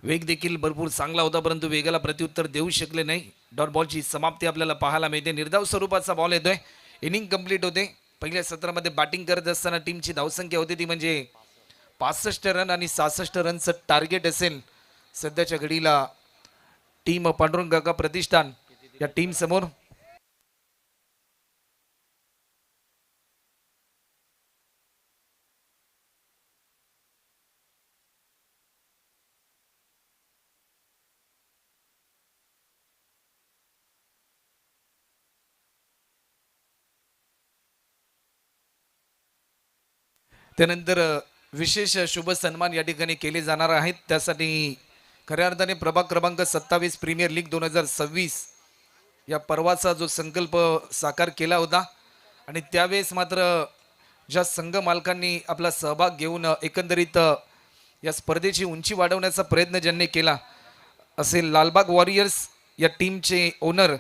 वेग देखील भरपूर चांगला होता, परंतु वेगाला प्रत्युत्तर देऊ शकले नाही. डॉट बॉलची समाप्ती आपल्याला पाहायला मिळते. निर्धाव स्वरूपाचा बॉल येतोय. इनिंग कंप्लीट होते. पहिल्या सत्रामध्ये बॅटिंग करत असताना टीमची धावसंख्या होती ती म्हणजे 65 रन आणि 66 रनचं टार्गेट असेल सध्याच्या घडीला टीम पांडुरंग काका प्रतिष्ठान या टीम समोर. त्यानंतर विशेष शुभ सन्मान या ठिकाणी केले जाणार आहेत. त्यासाठी खऱ्या अर्थाने प्रभाग क्रमांक 27 प्रीमियर लीग 2026 या पर्वाचा जो संकल्प साकार केला होता आणि त्यावेळेस मात्र ज्या संघ मालकांनी आपला सहभाग घेऊन एकंदरीत या स्पर्धेची उंची वाढवण्याचा प्रयत्न ज्यांनी केला असे लालबाग वॉरियर्स या टीमचे ओनर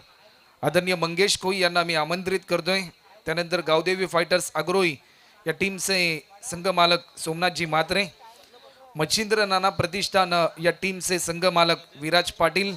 आदरणीय मंगेश कोई यांना मी आमंत्रित करतोय. त्यानंतर गावदेवी फायटर्स अग्रोई या टीमचे संघ मालक सोमनाथजी म्हात्रे, मच्छिंद्र नाना प्रतिष्ठान या टीमचे संघ मालक विराज पाटील,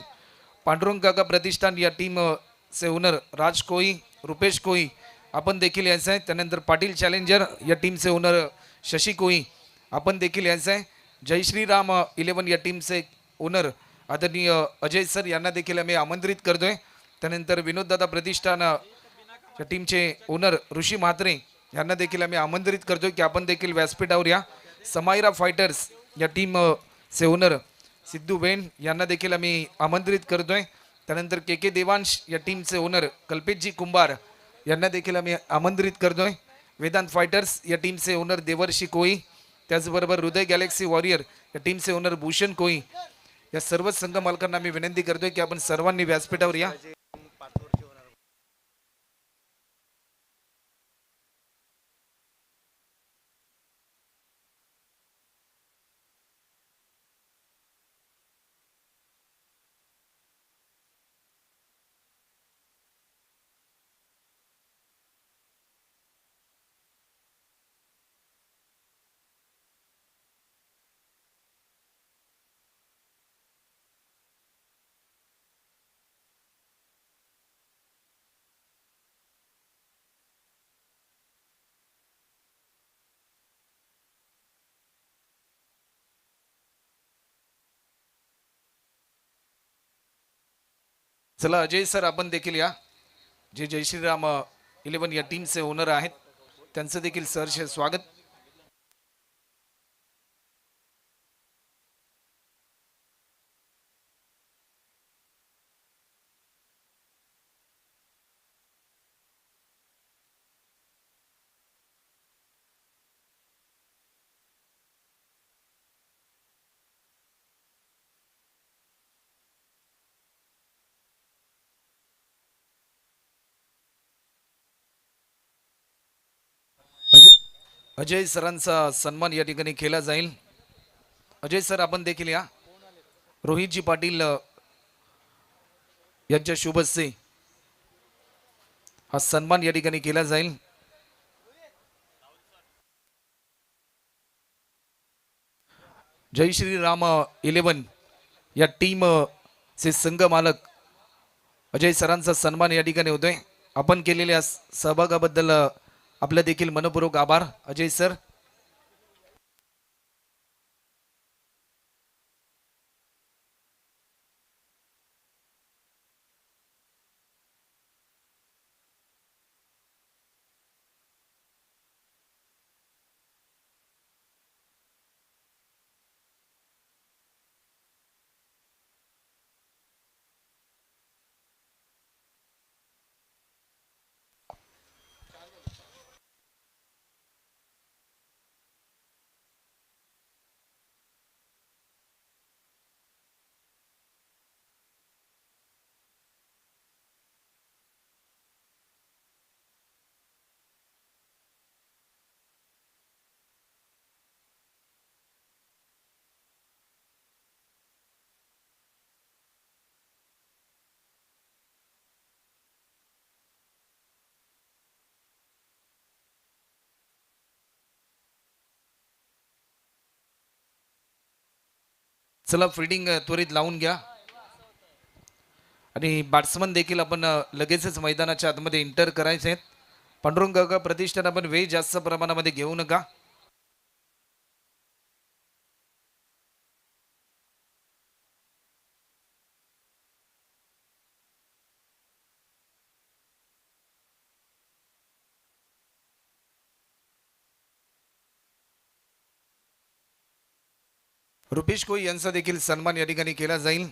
पांडुरंग काका प्रतिष्ठान या टीमचे ओनर राज कोई, रुपेश कोई आपण देखील यायचं आहे. त्यानंतर पाटील चॅलेंजर या टीमचे ओनर शशी कोई आपण देखील यायचं आहे. जय श्रीराम 11 या टीमचे ओनर आदरणीय अजय सर यांना देखील आम्ही आमंत्रित करतोय. त्यानंतर विनोददादा प्रतिष्ठान या टीमचे ओनर ऋषी म्हात्रे यांना देखील आम्ही आमंत्रित करतोय की आपण देखील व्यासपीठावर या. समायरा फायटर्स या टीमचे ओनर सिद्धू बेन यांना देखील आम्ही आमंत्रित करतोय. त्यानंतर के के देवांश या टीमचे ओनर कल्पेशजी कुंभार यांना देखील आम्ही आमंत्रित करतोय. वेदांत फायटर्स या टीमचे ओनर देवर्षी कोई, त्याचबरोबर हृदय गॅलेक्सी वॉरियर या टीमचे ओनर भूषण कोई या सर्व संघ मालकांना मी विनंती करतोय की आपण सर्वांनी व्यासपीठावर या. चला अजय सर आपण देखील या, जे जय श्रीराम 11 या टीमचे ओनर आहेत, त्यांचं देखील सहर्ष स्वागत. अजय सरांचा सन्मान या ठिकाणी केला जाईल. अजय सर आपण देखील या. रोहितजी पाटील यांच्या शुभ हस्ते हा सन्मान या ठिकाणी केला जाईल. जय श्रीराम 11 या टीम चे संघ मालक अजय सरांचा सन्मान या ठिकाणी होतोय. आपण केलेल्या सहभागाबद्दल आपलं देखील मनपूर्वक आभार अजय सर. चला फिल्डिंग त्वरित लावून घ्या आणि बॅट्समन देखील आपण लगेचच मैदानाच्या आतमध्ये इंटर करायचे आहेत. पांडुरंग काका प्रतिष्ठान आपण वेळ जास्त प्रमाणामध्ये घेऊ नका. रुपेश कोई यांचा देखील सन्मान या ठिकाणी केला जाईल,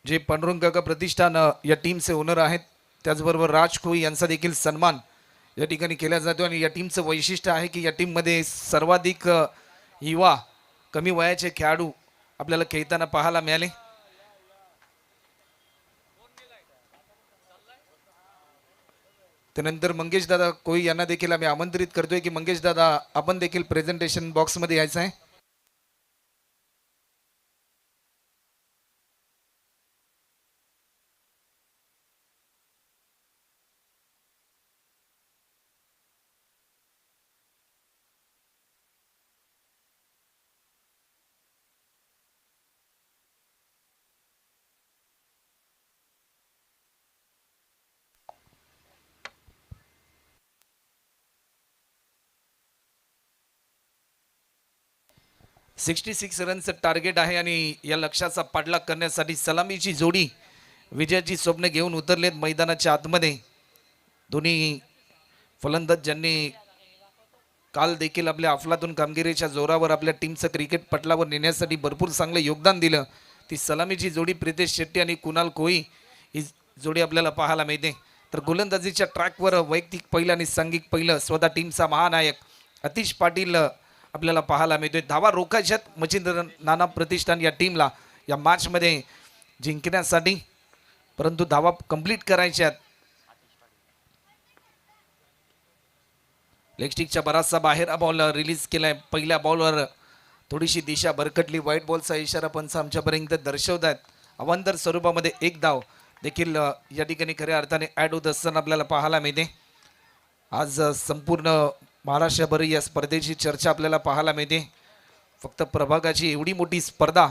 जे पांडुरंग काका प्रतिष्ठान या टीमचे ओनर आहेत. त्याचबरोबर राज कोई यांचा देखील सन्मान या ठिकाणी केला जातो. आणि या टीमचं वैशिष्ट्य आहे की या टीममध्ये सर्वाधिक युवा कमी वयाचे खेळाडू आपल्याला खेळताना पाहायला मिळाले. त्यानंतर मंगेश दादा कोई यांना देखील आम्ही आमंत्रित करतोय की मंगेश दादा आपण देखील प्रेझेंटेशन बॉक्समध्ये यायचं आहे. सिक्स रनचं टार्गेट आहे आणि या लक्ष्याचा पाठलाग करण्यासाठी सलामीची जोडी विजयाची स्वप्न घेऊन उतरलेत मैदानाच्या आतमध्ये. दोन्ही फलंदाज ज्यांनी काल देखील आपल्या अफलातून कामगिरीच्या जोरावर आपल्या टीमचं क्रिकेट पटलावर नेण्यासाठी भरपूर चांगलं योगदान दिलं, ती सलामीची जोडी प्रितेश शेट्टी आणि कुणाल कोई ही जोडी आपल्याला पाहायला मिळते. तर गोलंदाजीच्या ट्रॅकवर वैयक्तिक पहिलं आणि सांघिक पहिलं स्वतः टीमचा महानायक अतिश पाटील आपल्याला पाहायला मिळतोय. धावा रोखायच्यात मच्छिंद्र नाना प्रतिष्ठान या टीमला या मॅचमध्ये जिंकण्यासाठी, परंतु धावा कंप्लीट करायच्यात. लेगस्टिकच्या बराचसा बाहेर हा बॉल रिलीज केलाय. पहिल्या बॉलवर थोडीशी दिशा भरकटली. व्हाईट बॉलचा इशारा पंच आमच्यापर्यंत दर्शवत आहेत. अवांतर स्वरूपामध्ये एक धाव देखील या ठिकाणी खऱ्या अर्थाने ॲड होत असताना आपल्याला पाहायला मिळते. आज संपूर्ण महाराष्ट्रभर या स्पर्धेची चर्चा आपल्याला पाहायला मिळते. फक्त प्रभागाची एवढी मोठी स्पर्धा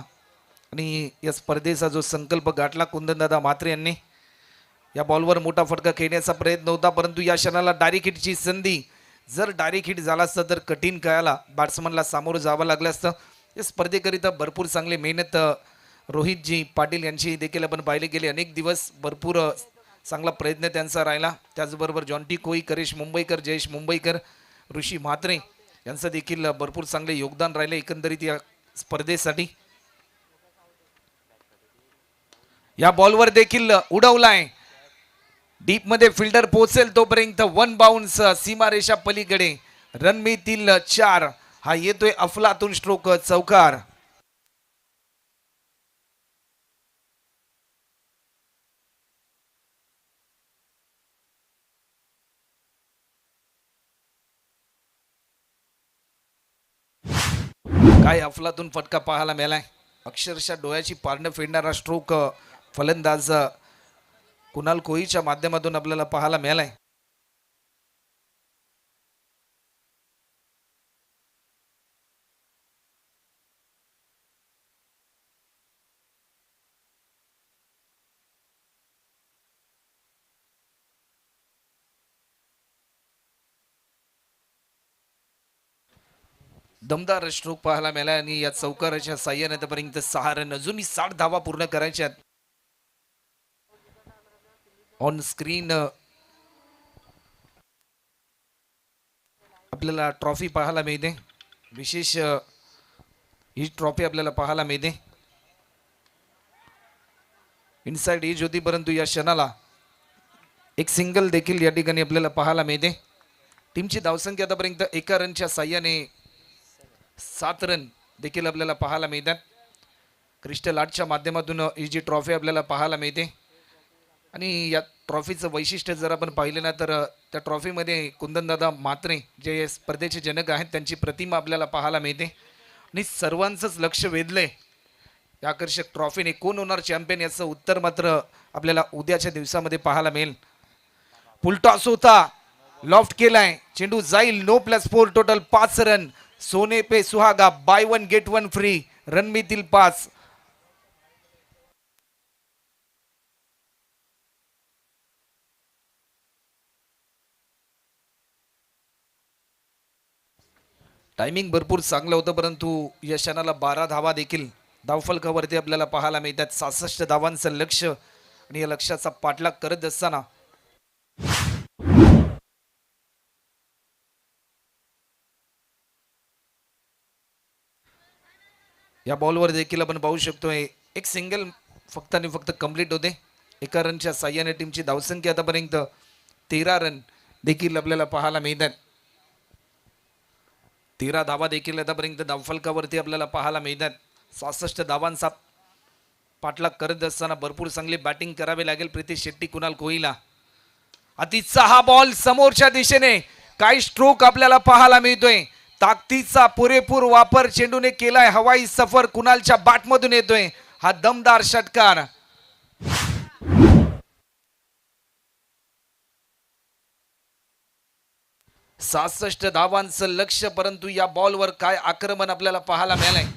आणि या स्पर्धेचा जो संकल्प गाठला कुंदनदादा म्हात्रे यांनी. या बॉलवर मोठा फटका खेळण्याचा प्रयत्न होता, परंतु या क्षणाला डायरेक्ट हिटची संधी. जर डायरेक्ट हिट झाला असतं तर कठीण खेळाला बॅट्समनला सामोरं जावं लागलं असतं. या स्पर्धेकरिता भरपूर चांगली मेहनत रोहितजी पाटील यांची देखील आपण पाहिले गेले अनेक दिवस भरपूर चांगला प्रयत्न त्यांचा राहिला. त्याचबरोबर जॉन्टी कोई, करेश मुंबईकर, जयेश मुंबईकर, ऋषी म्हात्रे यांचं देखील भरपूर चांगले योगदान राहिले एकंदरीत या स्पर्धेसाठी. या बॉलवर देखील उडवलाय डीप मध्ये, फिल्डर पोहोचेल तोपर्यंत वन बाउन्स सीमारेषा पलीकडे. रन मिळतील 4. हा येतोय अफलातून स्ट्रोक चौकार. काय अफलातून फटका पाहायला मिळालाय. अक्षरशः डोळ्याची पारणं फेडणारा स्ट्रोक फलंदाज कुणाल कोहलीच्या माध्यमातून आपल्याला पाहायला मिळालाय. दमदार स्ट्रोक पाहायला मिळाला आणि या चौकाराच्या साह्याने आतापर्यंत 6 रन, अजूनही 60 धावा पूर्ण करायच्या. ऑन स्क्रीन आपल्याला ट्रॉफी पाहायला मिळते. विशेष ही ट्रॉफी आपल्याला पाहायला मिळते. इनसाइड एज होती परंतु या क्षणाला एक सिंगल देखील या ठिकाणी आपल्याला पाहायला मिळते. टीमची धावसंख्या आतापर्यंत एका रनच्या साह्याने 7 रन देखील आपल्याला पाहायला मिळतात. क्रिस्टल आर्टच्या माध्यमातून ही जी ट्रॉफी आपल्याला पाहायला मिळते आणि या ट्रॉफीचं वैशिष्ट्य जर आपण पाहिलं ना तर त्या ट्रॉफीमध्ये कुंदनदादा म्हात्रे जे स्पर्धेचे जनक आहेत त्यांची प्रतिमा आपल्याला पाहायला मिळते. आणि सर्वांचंच लक्ष वेधलंय या आकर्षक ट्रॉफीने. कोण होणार चॅम्पियन याचं उत्तर मात्र आपल्याला उद्याच्या दिवसामध्ये पाहायला मिळेल. पुलटॉस होता, लॉफ्ट केलाय, चेंडू जाईल. No plus 4 total 5 run. सोने पे सुहागा, बाय 1 गेट 1 फ्री. रन मिळतील 5. टायमिंग भरपूर चांगलं होतं परंतु या क्षणाला 12 धावा देखील धावफलकावरती आपल्याला पाहायला मिळतात. 66 धावांचं लक्ष आणि या लक्ष्याचा पाठलाग करत असताना या बॉलवर देखील आपण पाहू शकतोय एक सिंगल फक्त आणि फक्त कंप्लीट होते. एका रनच्या साह्याने टीमची धावसंख्या आतापर्यंत 13 रन देखील आपल्याला पाहायला मिळतात. 13 धावा देखील आतापर्यंत धावफलकावरती आपल्याला पाहायला मिळतात. 66 धावांचा पाठलाग करत असताना भरपूर चांगली बॅटिंग करावी लागेल प्रीतिश शेट्टी, कुणाल कोहलीला. अतिचा हा बॉल समोरच्या दिशेने, काय स्ट्रोक आपल्याला पाहायला मिळतोय. ताकदीचा पुरेपूर वापर चेंडूने केलाय. हवाई सफर कुणालच्या बॅटमधून येतोय हा दमदार षटकार. सहासष्ट धावांचं लक्ष परंतु या बॉलवर काय आक्रमण आपल्याला पाहायला मिळालंय.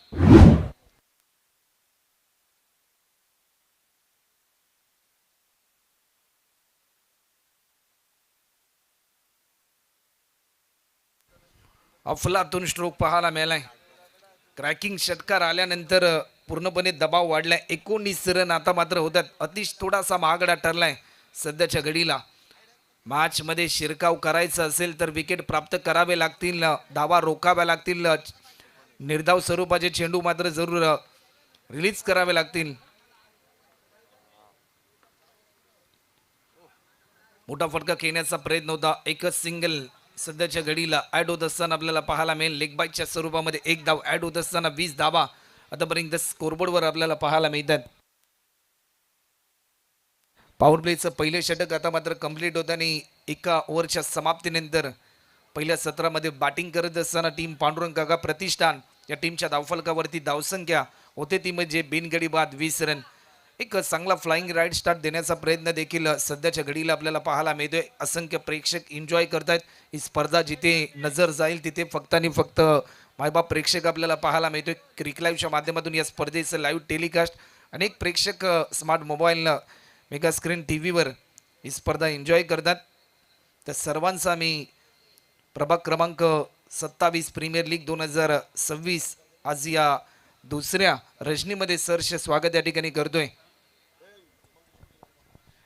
अफलातून स्ट्रोक पाहायला मिळालाय. क्रॅकिंग षटकार आल्यानंतर पूर्णपणे दबाव वाढलाय. 19 रन आता मात्र होतात. अतिश थोडासा महागडा ठरलाय सध्याच्या घडीला. मॅच मध्ये शिरकाव करायचा असेल तर विकेट प्राप्त करावे लागतील, धावा रोखाव्या लागतील, निर्धाव स्वरूपाचे चेंडू मात्र जरूर रिलीज करावे लागतील. मोठा फटका खेळण्याचा प्रयत्न होता. एकच सिंगल सध्याच्या घडीला ऍड होत असताना आपल्याला पाहायला मिळेल. लेग बाईटच्या स्वरूपामध्ये एक धाव ऍड होत असताना 20 धावा आतापर्यंत स्कोरबोर्डवर आपल्याला पाहायला मिळतात. पॉवर प्लेचं पहिले षटक आता मात्र कंप्लीट होतं आणि एका ओव्हरच्या समाप्तीनंतर पहिल्या सत्रामध्ये बॅटिंग करत असताना टीम पांडुरंग काका प्रतिष्ठान या टीमच्या धावफलकावरती धावसंख्या होते ती म्हणजे बिनगडी बाद 20 रन. एक चांगला फ्लाइंग राईड स्टार्ट देण्याचा प्रयत्न देखील सध्याच्या घडीला आपल्याला पाहायला मिळतोय. असंख्य प्रेक्षक एन्जॉय करतायत ही स्पर्धा. जिथे नजर जाईल तिथे फक्त आणि फक्त मायबाप प्रेक्षक आपल्याला पाहायला मिळतोय. क्रिक लाईव्हच्या माध्यमातून या स्पर्धेचं लाईव्ह टेलिकास्ट अनेक प्रेक्षक smart mobile mega screen T व्हीवर ही स्पर्धा एन्जॉय करतात. तर सर्वांचा मी प्रभाग क्रमांक 27 प्रीमियर लीग 2026 आज या दुसऱ्या रजनीमध्ये सहर्ष स्वागत या ठिकाणी करतोय.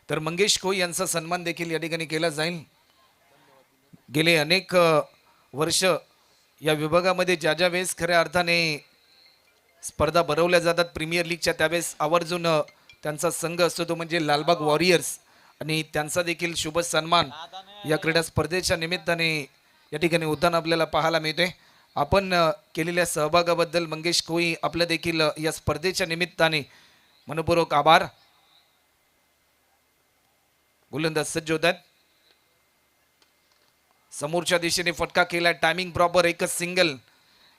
तर मंगेश कोई यांचा सन्मान देखील या ठिकाणी केला जाईल. गेले अनेक वर्ष या विभागामध्ये ज्या ज्या वेळेस खऱ्या अर्थाने स्पर्धा भरवल्या जातात प्रीमियर लीगच्या, त्यावेळेस आवर्जून त्यांचा संघ असतो तो म्हणजे लालबाग वॉरियर्स, आणि त्यांचा देखील शुभ सन्मान या क्रीडा स्पर्धेच्या निमित्ताने या ठिकाणी होताना आपल्याला पाहायला मिळते. आपण केलेल्या सहभागाबद्दल मंगेश कोई आपलं देखील या स्पर्धेच्या निमित्ताने मनपूर्वक आभार. गोलंदाज सज्ज होतात. समोरच्या दिशेने फटका केला, टायमिंग प्रॉपर, एकच सिंगल.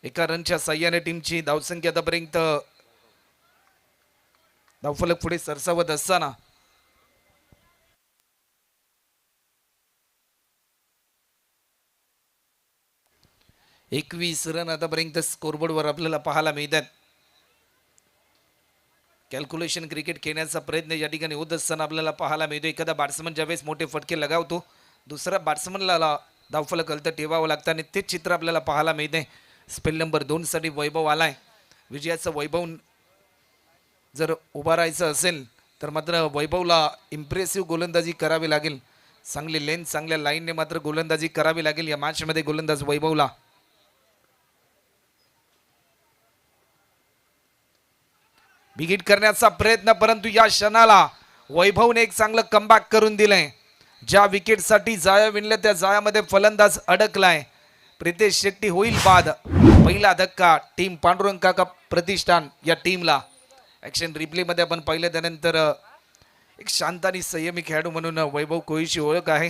एका रनच्या साह्याने टीमची धावसंख्या आतापर्यंत धावफलक पुढे सरसावत असताना 21 रन आतापर्यंत स्कोरबोर्डवर आपल्याला पाहायला मिळतात. कॅल्क्युलेशन क्रिकेट खेळण्याचा प्रयत्न या ठिकाणी होत असताना आपल्याला पाहायला मिळतो. एखादा बॅट्समन ज्यावेळेस मोठे फटके लगावतो, दुसऱ्या बॅट्समनला धावफलक हलतं ठेवावं लागतं, आणि तेच चित्र आपल्याला पाहायला मिळते. स्पेल नंबर 2 साठी वैभव आलाय. विजयाचं वैभव जर उभा राहायचं असेल तर मात्र वैभवला इम्प्रेसिव्ह गोलंदाजी करावी लागेल. चांगली लेन, चांगल्या लाईनने मात्र गोलंदाजी करावी लागेल या मॅचमध्ये गोलंदाज वैभवला. बिगिट करण्याचा प्रयत्न, परंतु या क्षणाला वैभवने एक चांगलं कमबॅक करून दिलंय. ज्या विकेटसाठी जाया विणल्या त्या जायामध्ये फलंदाज अडकलाय. प्रितेश शेट्टी होईल बाद. पहिला धक्का टीम पांडुरंग काका प्रतिष्ठान या टीमला. ऍक्शन रिप्ले मध्ये आपण पाहिलं त्यानंतर एक शांत आणि संयमी खेळाडू म्हणून वैभव कोहलीची ओळख आहे.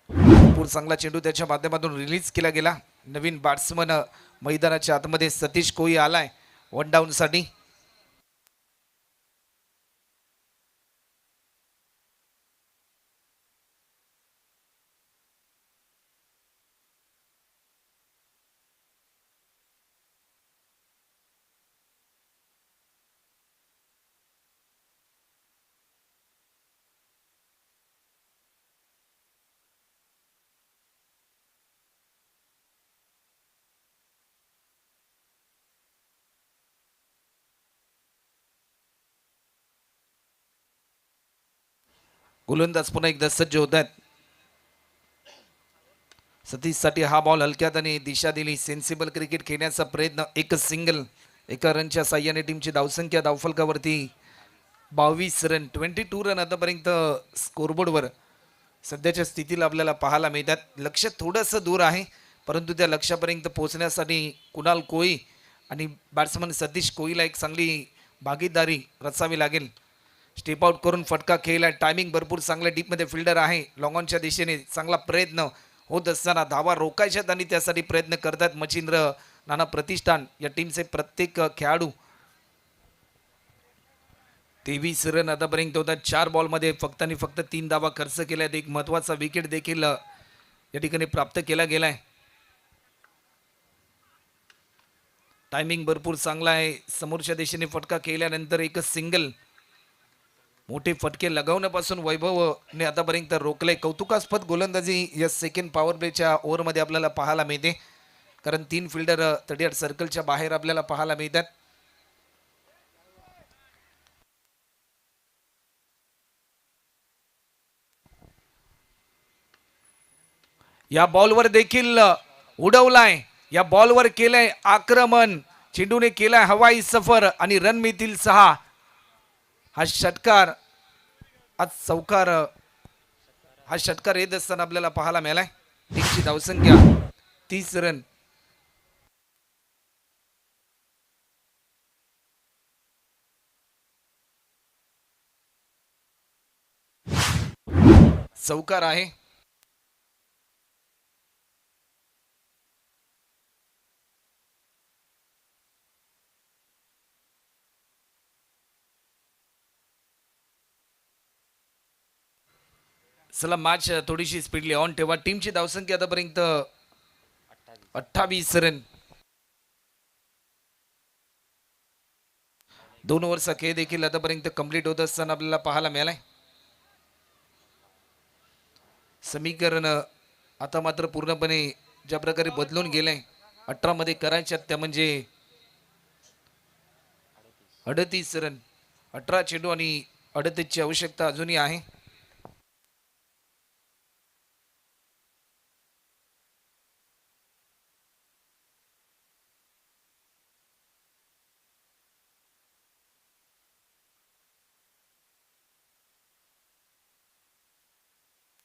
भरपूर चांगला चेंडू त्याच्या माध्यमातून रिलीज केला गेला. नवीन बॅट्समन मैदानाच्या आतमध्ये सतीश कोई आलाय वन डाऊन साठी. गोलंदाज पुन्हा एकदा सज्ज होत आहेत. सतीश साठी हा बॉल हलक्यात आणि दिशा दिली. सेन्सिबल क्रिकेट खेळण्याचा प्रयत्न, एकच सिंगल. एका रनच्या साह्याने टीमची धावसंख्या धावफलकावरती 22 रन, 22 रन आतापर्यंत स्कोरबोर्डवर सध्याच्या स्थितीला आपल्याला पाहायला मिळतात. लक्ष थोडंसं दूर आहे, परंतु त्या लक्ष्यापर्यंत पोहोचण्यासाठी कुणाल कोई आणि बॅट्समन सतीश कोईला एक चांगली भागीदारी रचावी लागेल. स्टेप आउट करून फटका खेळला. टायमिंग भरपूर चांगल्या, डीपमध्ये फिल्डर आहे. लॉंग ऑनच्या दिशेने चांगला प्रयत्न होत असताना धावा रोखायच्यात आणि त्यासाठी प्रयत्न करतात मच्छिंद्र नाना प्रतिष्ठान या टीमचे प्रत्येक खेळाडू. 23 रन आतापर्यंत होतात. 4 बॉलमध्ये फक्त आणि फक्त 3 धावा खर्च केल्यात. एक महत्वाचा विकेट देखील या ठिकाणी प्राप्त केला गेलाय. टायमिंग भरपूर चांगला आहे. समोरच्या दिशेने फटका केल्यानंतर एकच सिंगल. मोठे फटके लगावण्यापासून वैभवने आतापर्यंत रोखले. कौतुकास्पद गोलंदाजी या सेकंड पॉवर प्लेच्या ओव्हरमध्ये आपल्याला पाहायला मिळते, कारण 3 फिल्डर 38 सर्कलच्या बाहेर आपल्याला पाहायला मिळतात. या बॉलवर देखील उडवलाय. या बॉलवर केलंय आक्रमण. चेंडूने केलाय हवाई सफर आणि रन मिळतील 6. हा षटकार, आज चौकार, हा षटकार येत असताना आपल्याला पाहायला मिळालाय. टीमची धावसंख्या 30 रन. चौकार आहे. चला मॅच थोडीशी स्पीडली ऑन ठेवा. टीमची धावसंख्या आतापर्यंत 28 रन. 2 ओव्हरचा खेळ देखील आतापर्यंत कंप्लीट होत असताना आपल्याला पाहायला मिळालाय. समीकरण आता मात्र पूर्णपणे ज्या प्रकारे बदलून गेलंय 18 मध्ये करायच्यात त्या म्हणजे 38 रन. 18 चेंडू आणि 38 ची आवश्यकता अजूनही आहे.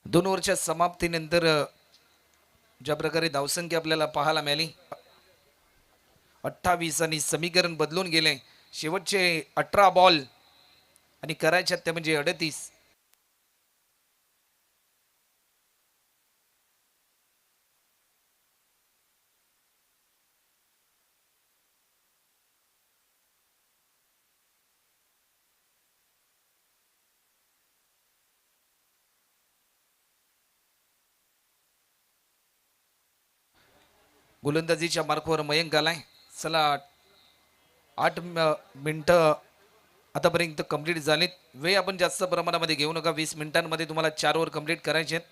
दोन ओव्हरच्या समाप्तीनंतर ज्या प्रकारे धावसंख्या आपल्याला पाहायला मिळाली 28 आणि समीकरण बदलून गेले. शेवटचे 18 बॉल आणि करायच्यात त्या म्हणजे 38. गोलंदाजीच्या मार्कवर मयंक आलाय. चला 8 मिनिटं आतापर्यंत कंप्लीट झालीत. वेळ आपण जास्त प्रमाणामध्ये घेऊ नका. 20 मिनिटांमध्ये तुम्हाला 4 ओव्हर कंप्लीट करायचे आहेत.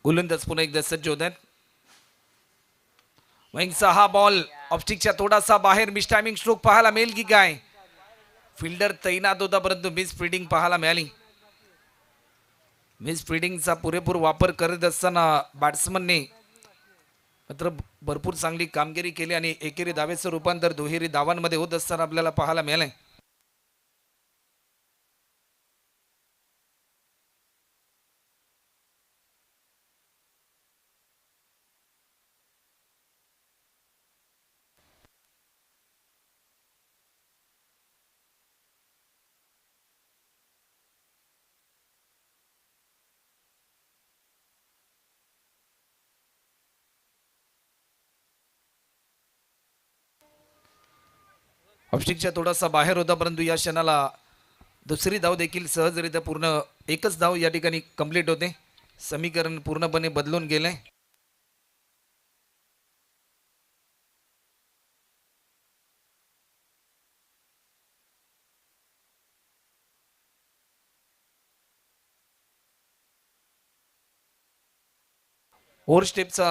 गोलंदाज पुन्हा एकदा सज्ज होत आहेत. मयंकचा हा बॉल ऑफस्टिकच्या थोडासा बाहेर. मिस टायमिंग स्ट्रोक पाहायला मिळेल की काय? फिल्डर तैनात होता परंतु मिस फिल्डिंग पाहायला मिळाली. मिस फिल्डिंगचा पुरेपूर वापर करत असताना बॅट्समनने मात्र भरपूर चांगली कामगिरी केली आणि एकेरी धावेचं रूपांतर दुहेरी धावांमध्ये होत असताना आपल्याला पाहायला मिळालंय. ऑफस्टिकच्या थोडासा बाहेर होता परंतु या क्षणाला दुसरी धाव देखील सहजरित्या पूर्ण एकच धाव या ठिकाणी कंप्लीट होते. समीकरण पूर्णपणे बदलून गेले. ओव्हर स्टेपचा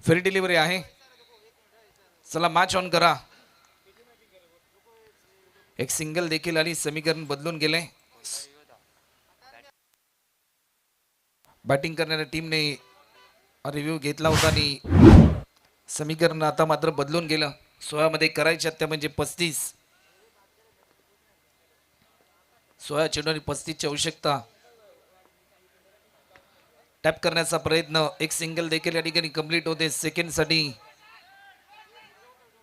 फेरी डिलिव्हरी आहे. चला मॅच ऑन करा. एक सिंगल देखील आणि समीकरण बदलून गेले. बॅटिंग करणाऱ्या टीमने रिव्ह्यू घेतला होता आणि समीकरण आता मात्र बदलून गेलं. 16 मध्ये करायच्या त्या म्हणजे 35. 16 चेंडू आणि 35 ची आवश्यकता. टॅप करण्याचा प्रयत्न. एक सिंगल देखील या ठिकाणी कंप्लीट होते. सेकंड साठी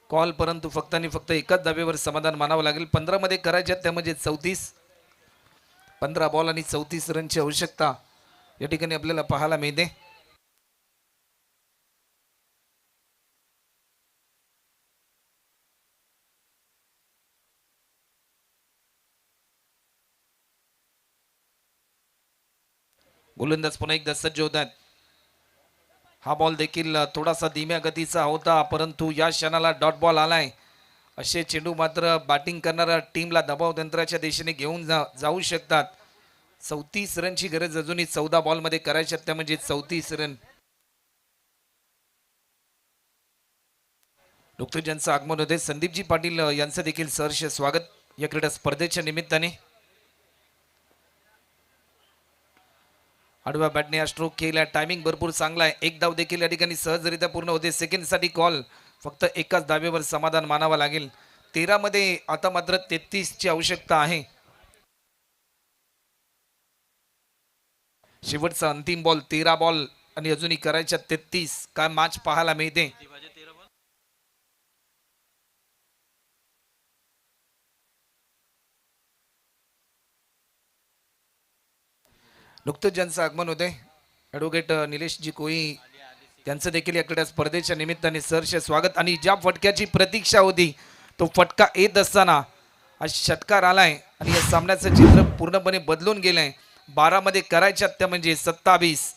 कॉल परंतु फक्त आणि फक्त एकाच धावेवर समाधान मानावं लागेल. 15 मध्ये करायच्या त्या म्हणजे 34. 15 बॉल आणि 34 रनची आवश्यकता या ठिकाणी आपल्याला पाहायला मिळते. गोलंदाज पुन्हा एकदा सज्ज होतात. हा बॉल देखील थोडासा धीम्या गतीचा होता, परंतु या क्षणाला डॉट बॉल आलाय. असे चेंडू मात्र बॅटिंग करणाऱ्या टीमला दबाव तंत्राच्या दिशेने घेऊन जाऊ शकतात. 34 रनची गरज अजूनही 14 बॉलमध्ये करायच्या, त्या म्हणजे 34 रन. नुकतंच ज्यांचं आगमन होते संदीपजी पाटील यांचं देखील सहर्ष स्वागत या क्रीडा स्पर्धेच्या निमित्ताने. आडव्या बॅटने हा स्ट्रोक केला. टायमिंग भरपूर चांगला आहे. एक धाव देखील या ठिकाणी सहजरित्या पूर्ण होते. सेकंडसाठी कॉल. फक्त एकाच धावेवर समाधान मानावं लागेल. 13 मध्ये आता मात्र 33 ची आवश्यकता आहे. शेवटचा अंतिम बॉल. 13 बॉल आणि अजूनही करायच्या 33. काय मॅच पाहायला मिळते. नुकतंच ज्यांचं आगमन होते ॲडव्होकेट निलेशजी कोळी त्यांचं देखील या क्रीडा स्पर्धेच्या निमित्ताने सहर्ष स्वागत. आणि ज्या फटक्याची प्रतीक्षा होती तो फटका येत असताना आज षटकार आलाय आणि या सामन्याचं चित्र पूर्णपणे बदलून गेलंय. 12 मध्ये करायच्या त्या म्हणजे 27.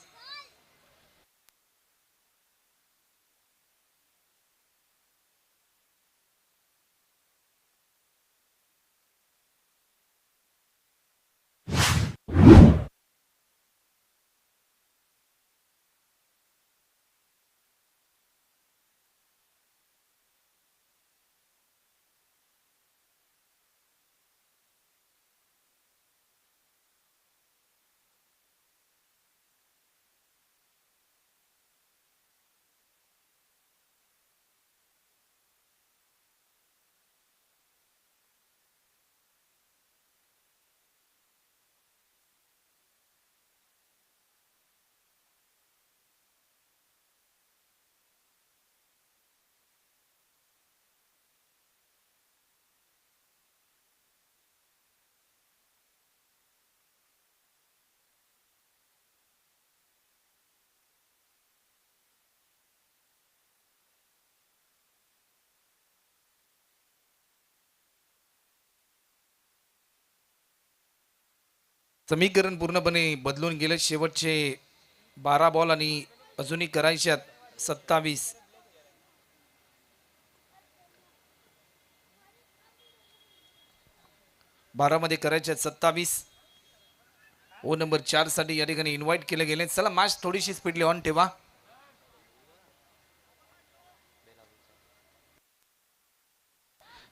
समीकरण पूर्णपणे बदलून गेले. शेवटचे 12 बॉल आणि अजूनही करायच्यात 27. मध्ये करायच्यात 27. ओ नंबर 4 साठी या ठिकाणी इन्व्हाइट केले गेले. चला मॅच थोडीशी स्पीडली ऑन ठेवा.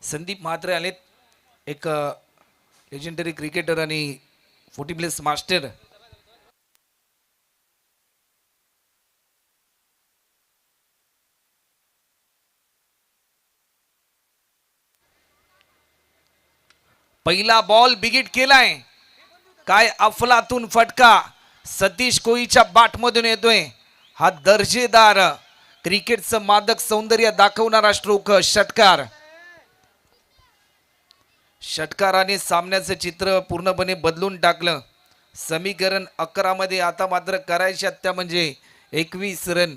संदीप म्हात्रे आलेत. एक लेजेंडरी क्रिकेटर आणि 40+ मास्टर. पहिला बॉल बिगिट केलाय. काय अफलातून फटका सतीश कोळीच्या बॅटमधून येतोय. हा दर्जेदार क्रिकेटचं मादक सौंदर्य दाखवणारा स्ट्रोक षटकार. षटकाराने सामन्याचं चित्र पूर्णपणे बदलून टाकलं. समीकरण 11 मध्ये आता मात्र करायच्या त्या म्हणजे 21 रन.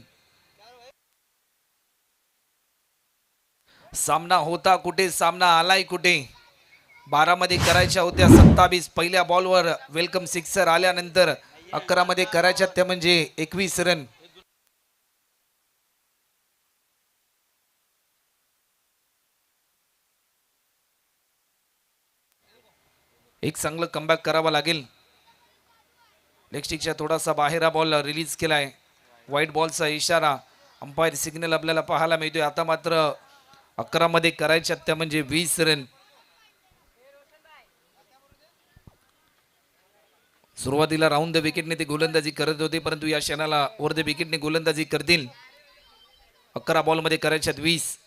सामना होता कुठे, सामना आलाय कुठे. 12 मध्ये करायच्या होत्या 27. पहिल्या बॉलवर वेलकम सिक्सर आल्यानंतर 11 मध्ये करायच्या त्या म्हणजे 21 रन. एक चांगलं कमबॅक करावं लागेल. लेगस्टिकच्या थोडासा बाहेर बॉल रिलीज केलाय. व्हाईट बॉलचा इशारा, अंपायर सिग्नल आपल्याला पाहायला मिळतोय. आता मात्र 11 मध्ये करायच्या त्या म्हणजे 20 रन. सुरुवातीला राऊंड द विकेटने ते गोलंदाजी करत होते, परंतु या क्षणाला ओव्हर द विकेटने गोलंदाजी करतील. 11 बॉलमध्ये करायच्यात 20.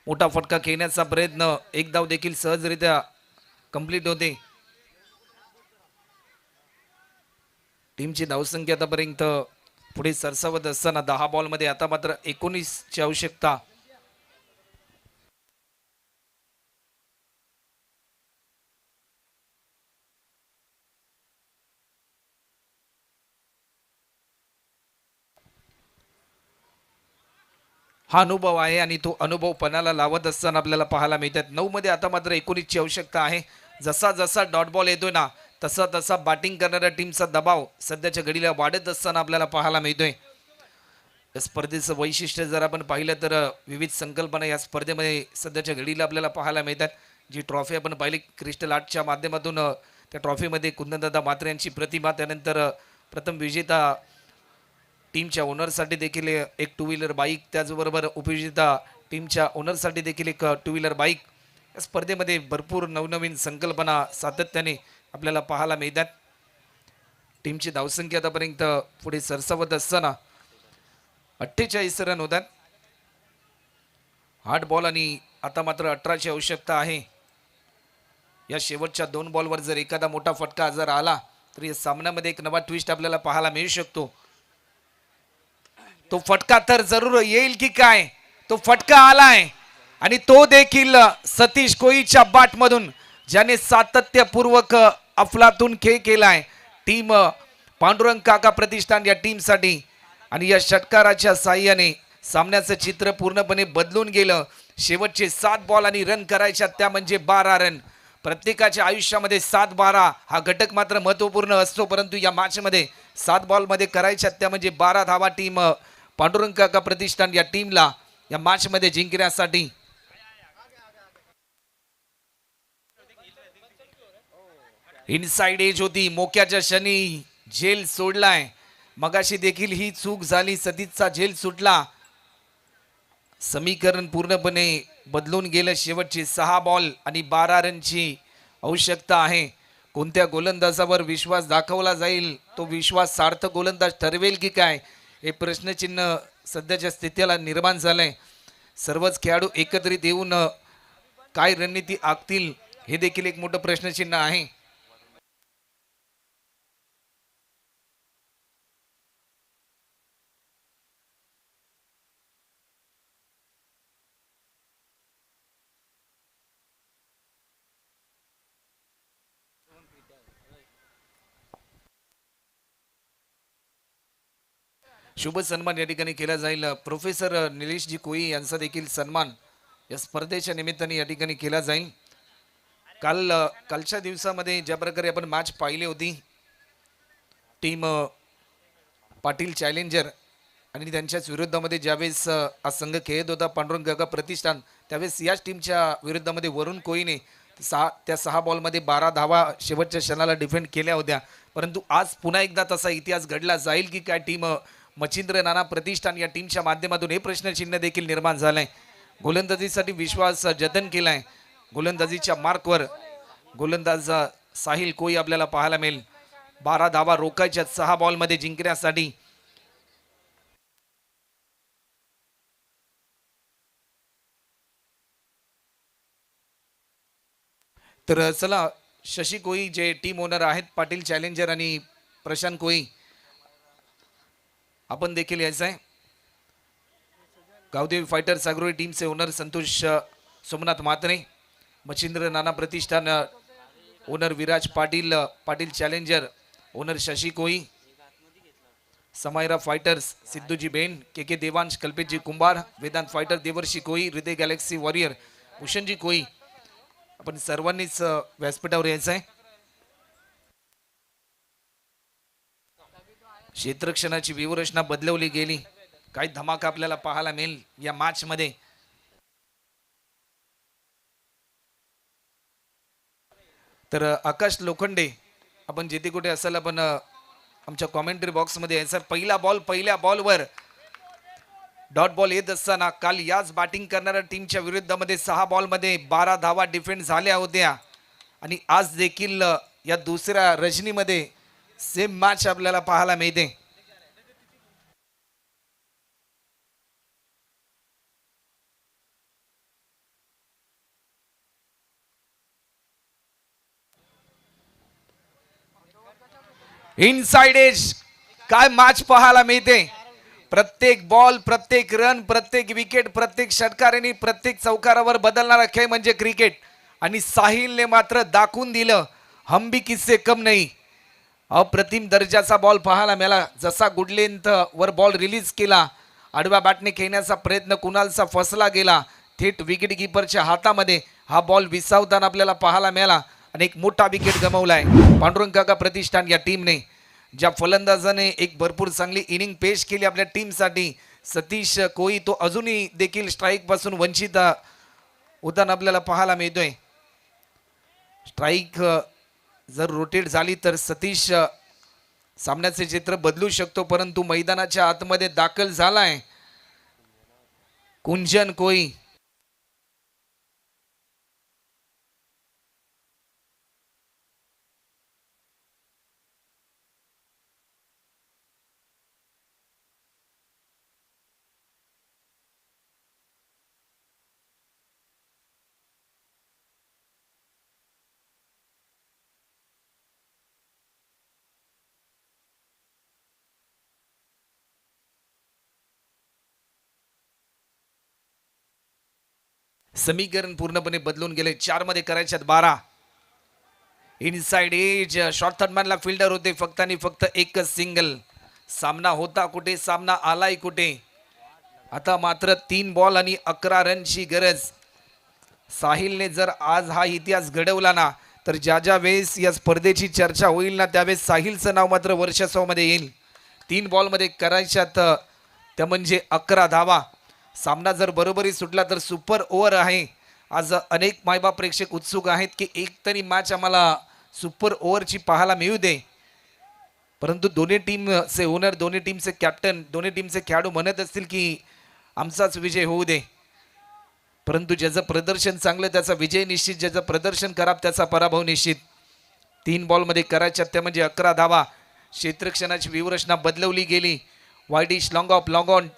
मोठा फटका खेळण्याचा प्रयत्न. एक धाव देखील सहजरित्या कंप्लीट होते. टीमची धावसंख्या आतापर्यंत पुढे सरसावत असताना 10 बॉलमध्ये आता मात्र 19 ची आवश्यकता. हा अनुभव आहे आणि तो अनुभव पणाला लावत असताना आपल्याला पाहायला मिळतात. 9 मध्ये आता मात्र 19 ची आवश्यकता आहे. जसा जसा डॉट बॉल येतोय ना तसा तसा बॅटिंग करणाऱ्या टीमचा दबाव सध्याच्या घडीला वाढत असताना आपल्याला पाहायला मिळतोय. या स्पर्धेचं वैशिष्ट्य जर आपण पाहिलं तर विविध संकल्पना या स्पर्धेमध्ये सध्याच्या घडीला आपल्याला पाहायला मिळतात. जी ट्रॉफी आपण पाहिली क्रिस्टल आर्टच्या माध्यमातून त्या ट्रॉफीमध्ये कुंदनदादा मात्रे यांची प्रतिमा, त्यानंतर प्रथम विजेता टीमच्या ओनरसाठी देखील एक टू व्हीलर बाईक, त्याचबरोबर उपविजेता टीमच्या ओनरसाठी देखील एक टू व्हीलर बाईक. या स्पर्धेमध्ये भरपूर नवनवीन संकल्पना सातत्याने आपल्याला पाहायला मिळतात. टीमची धावसंख्या आतापर्यंत पुढे सरसावत असताना 48 रन होतात. 8 बॉल आणि आता मात्र 18ची आवश्यकता आहे. या शेवटच्या 2 बॉलवर जर एखादा मोठा फटका जर आला तर या सामन्यामध्ये एक नवा ट्विस्ट आपल्याला पाहायला मिळू शकतो. तो फटका तर जरूर येईल की काय, तो फटका आलाय आणि तो देखील सतीश कोईच्या बॅटमधून, ज्याने सातत्यपूर्वक अफलातून खेळ केलाय टीम पांडुरंग काका प्रतिष्ठान या टीमसाठी. आणि या षटकाराच्या साह्याने सामन्याचं चित्र पूर्णपणे बदलून गेलं. शेवटचे 7 बॉल आणि रन करायच्या त्या म्हणजे 12 रन. प्रत्येकाच्या आयुष्यामध्ये 7-12 हा घटक मात्र महत्त्वपूर्ण असतो, परंतु या मॅचमध्ये 7 बॉलमध्ये करायच्या त्या म्हणजे 12 धावा टीम पांडुरंग काका प्रतिष्ठान या टीमला या मॅचमध्ये जिंकण्यासाठी. इनसाइड एज होती, मोक्याच्या क्षणी झेल सोडलाय. मगाशी देखील ही चूक झाली, सतीशचा झेल सुटला. समीकरण पूर्णपणे बदलून गेलं. शेवटचे 6 बॉल आणि 12 रनची आवश्यकता आहे. कोणत्या गोलंदाजावर विश्वास दाखवला जाईल, तो विश्वास सार्थ गोलंदाज ठरवेल की काय, हे प्रश्नचिन्ह सध्याच्या स्थितीला निर्माण झालंय. सर्वच खेळाडू एकत्रित येऊन काय रणनीती आखतील हे देखील एक मोठं प्रश्नचिन्ह आहे. शुभ सन्मान या ठिकाणी केला जाईल. प्रोफेसर निलेशजी कोई यांचा देखील सन्मान या स्पर्धेच्या निमित्ताने या ठिकाणी केला जाईल. कालच्या दिवसामध्ये ज्या प्रकारे आपण मॅच पाहिली होती, टीम पाटील चॅलेंजर आणि त्यांच्याच विरुद्धामध्ये ज्यावेळेस हा संघ खेळत होता पांडुरंग काका प्रतिष्ठान, त्यावेळेस याच टीमच्या विरुद्धामध्ये वरुण कोईने 6 बॉलमध्ये 12 धावा शेवटच्या क्षणाला डिफेंड केल्या होत्या. परंतु आज पुन्हा एकदा तसा इतिहास घडला जाईल की काय टीम मच्छिंद्र नाना प्रतिष्ठान या टीमच्या माध्यमातून, हे प्रश्नचिन्ह देखील निर्माण झालंय. गोलंदाजीसाठी विश्वास जतन केलाय. गोलंदाजीच्या मार्कवर गोलंदाज साहिल कोई आपल्याला पाहायला मिळेल. 12 धावा रोखायच्या 6 बॉलमध्ये जिंकण्यासाठी. तर चला, शशी कोई जे टीम ओनर आहेत पाटील चॅलेंजर आणि प्रशांत कोई, आपण देखील यायचं आहे. गावदेवी फायटर सागरोळी टीमचे owner Santosh Somnath Matre, Machhindra Nana Pratishthan owner Viraj Patil, Patil challenger owner Shashi Koi, Samaira fighters Siddhuji Ben, K Devansh, Kalpeshji Kumbhar, Vedant fighter Devarshi Koi, Hriday Galaxy warrior भूषणजी कोई. आपण सर्वांनीच व्यासपीठावर यायचं आहे. क्षेत्ररक्षणाची व्यूहरचना बदलवली गेली. काही धमाका आपल्याला पाहायला मिळेल या मॅच मध्ये. तर आकाश लोखंडे, आपण जिथे कुठे असाल आपण आमच्या कॉमेंट्री बॉक्स मध्ये यायचं. पहिल्या बॉलवर डॉट बॉल येत असताना काल याच बॅटिंग करणाऱ्या टीमच्या विरुद्धामध्ये 6 बॉलमध्ये 12 धावा डिफेंड झाल्या होत्या आणि आज देखील या दुसऱ्या रजनीमध्ये सेम मॅच आपल्याला पाहायला मिळते. इनसाइड एज काय मॅच पाहायला मिळते. प्रत्येक बॉल, प्रत्येक रन, प्रत्येक विकेट, प्रत्येक षटकाराने प्रत्येक चौकारावर बदलणारा खेळ म्हणजे क्रिकेट. आणि साहिलने मात्र दाखवून दिलं, हम भी किससे कम नहीं. अप्रतिम दर्जाचा बॉल पाहायला मिळाला. जसा गुड लेंथ वर बॉल रिलीज केला, आडव्या बॅटने खेळण्याचा प्रयत्न कुणालचा फसला गेला. थेट विकेट कीपरच्या हातामध्ये हा बॉल विसावताना आपल्याला पाहायला मिळाला. आणि एक मोठा विकेट गमावलाय पांडुरंग काका प्रतिष्ठान या टीमने. ज्या फलंदाजाने एक भरपूर चांगली इनिंग पेश केली आपल्या टीमसाठी सतीश कोई, तो अजूनही देखील स्ट्राईक पासून वंचित होताना आपल्याला पाहायला मिळतोय. स्ट्राईक जर रोटेट झाली तर सतीश सामन्याचे चित्र बदलू शकतो, परंतु मैदानाच्या आतमध्ये दाखल झालाय कुंजन कोई. समीकरण पूर्णपणे बदलून गेले. 4 मध्ये करायच्यात 12. इनसाइड एज शॉर्ट थर्डमॅनला फिल्डर होते फक्त आणि फक्त एकच सिंगल. सामना होता कुठे, सामना आलाय कुठे. आता मात्र 3 बॉल आणि 11 रनची गरज. साहिलने जर आज हा इतिहास घडवला ना, तर ज्या ज्या वेळेस या स्पर्धेची चर्चा होईल ना, त्यावेळेस साहिलचं नाव मात्र वर्चस्वामध्ये येईल. 3 बॉलमध्ये करायच्यात त्या म्हणजे 11 धावा. सामना जर बरोबरी सुटला तर सुपर ओव्हर आहे. आज अनेक मायबाप प्रेक्षक उत्सुक आहेत की एक तरी मॅच आम्हाला सुपर ओव्हरची पाहायला मिळू दे, परंतु दोन्ही टीमचे ओनर, दोन्ही टीमचे कॅप्टन, दोन्ही टीमचे खेळाडू म्हणत असतील की आमचाच विजय होऊ दे. परंतु ज्याचं प्रदर्शन चांगलं त्याचा विजय निश्चित, ज्याचं प्रदर्शन खराब त्याचा पराभव निश्चित. 3 बॉलमध्ये करायच्या त्या म्हणजे 11 धावा. क्षेत्ररक्षणाची व्यूहरचना बदलवली गेली. वाईड डिश, long off, long on.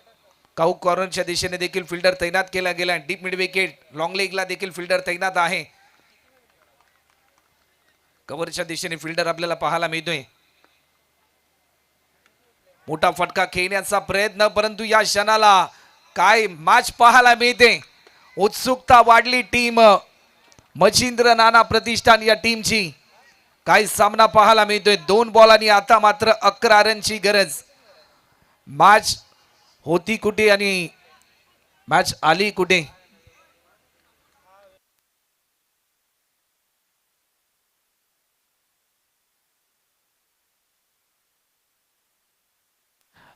Cow कॉर्नरच्या दिशेने देखील फिल्डर तैनात केला गेला. डीप मिड विकेट, लॉंग लेगला देखील फिल्डर तैनात आहे. कव्हरच्या दिशेने फिल्डर आपल्याला पाहायला मिळतोय. मोठा फटका खेळण्याचा प्रयत्न, परंतु या क्षणाला काय मॅच पाहायला मिळते. उत्सुकता वाढली टीम मच्छिंद्र नाना प्रतिष्ठान या टीमची. काय सामना पाहायला मिळतोय. 2 बॉल आणि आता मात्र 11 रनची गरज. मॅच होती कुठे आणि मॅच आली कुठे.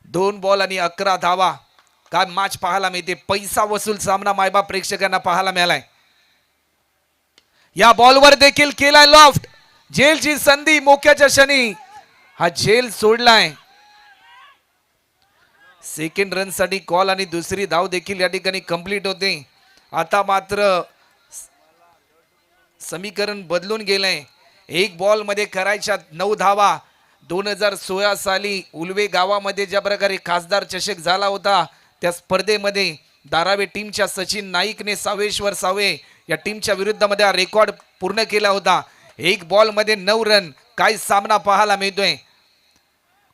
दोन बॉल आणि 11 धावा. काय मॅच पाहायला मिळते. पैसा वसूल सामना मायबाप प्रेक्षकांना पाहायला मिळालाय. या बॉलवर देखील केलाय लॉफ्ट. झेलची संधी मोक्याच्या क्षणी हा झेल सोडलाय. सेकंड रन साठी कॉल आणि दुसरी धाव देखील या ठिकाणी कंप्लीट होते. आता मात्र समीकरण बदलून गेलंय. 1 बॉल मध्ये करायच्या 9 धावा. 2016 साली उलवे गावामध्ये ज्या प्रकारे खासदार चषक झाला होता त्या स्पर्धेमध्ये धारावी टीमच्या सचिन नाईकने सावेश्वर सावे या टीमच्या विरुद्धमध्ये हा रेकॉर्ड पूर्ण केला होता. 1 बॉल मध्ये 9 रन. काय सामना पाहायला मिळतोय.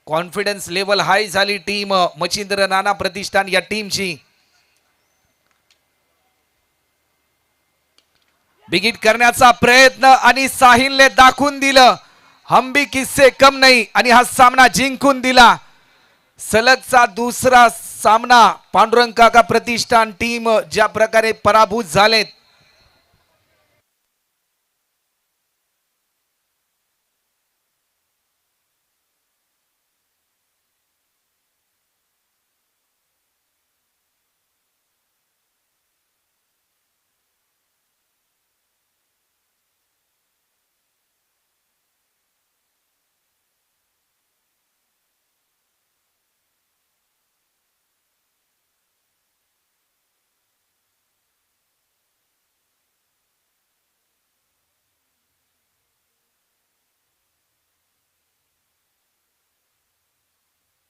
कॉन्फिडन्स लेवल हाय झाली टीम मच्छिंद्र नाना प्रतिष्ठान या टीमची. बिगिट करण्याचा प्रयत्न आणि साहिलने दाखवून दिलं हम भी किससे कम नाही आणि हा सामना जिंकून दिला. सलगचा दुसरा सामना पांडुरंग काका प्रतिष्ठान टीम ज्या प्रकारे पराभूत झालेत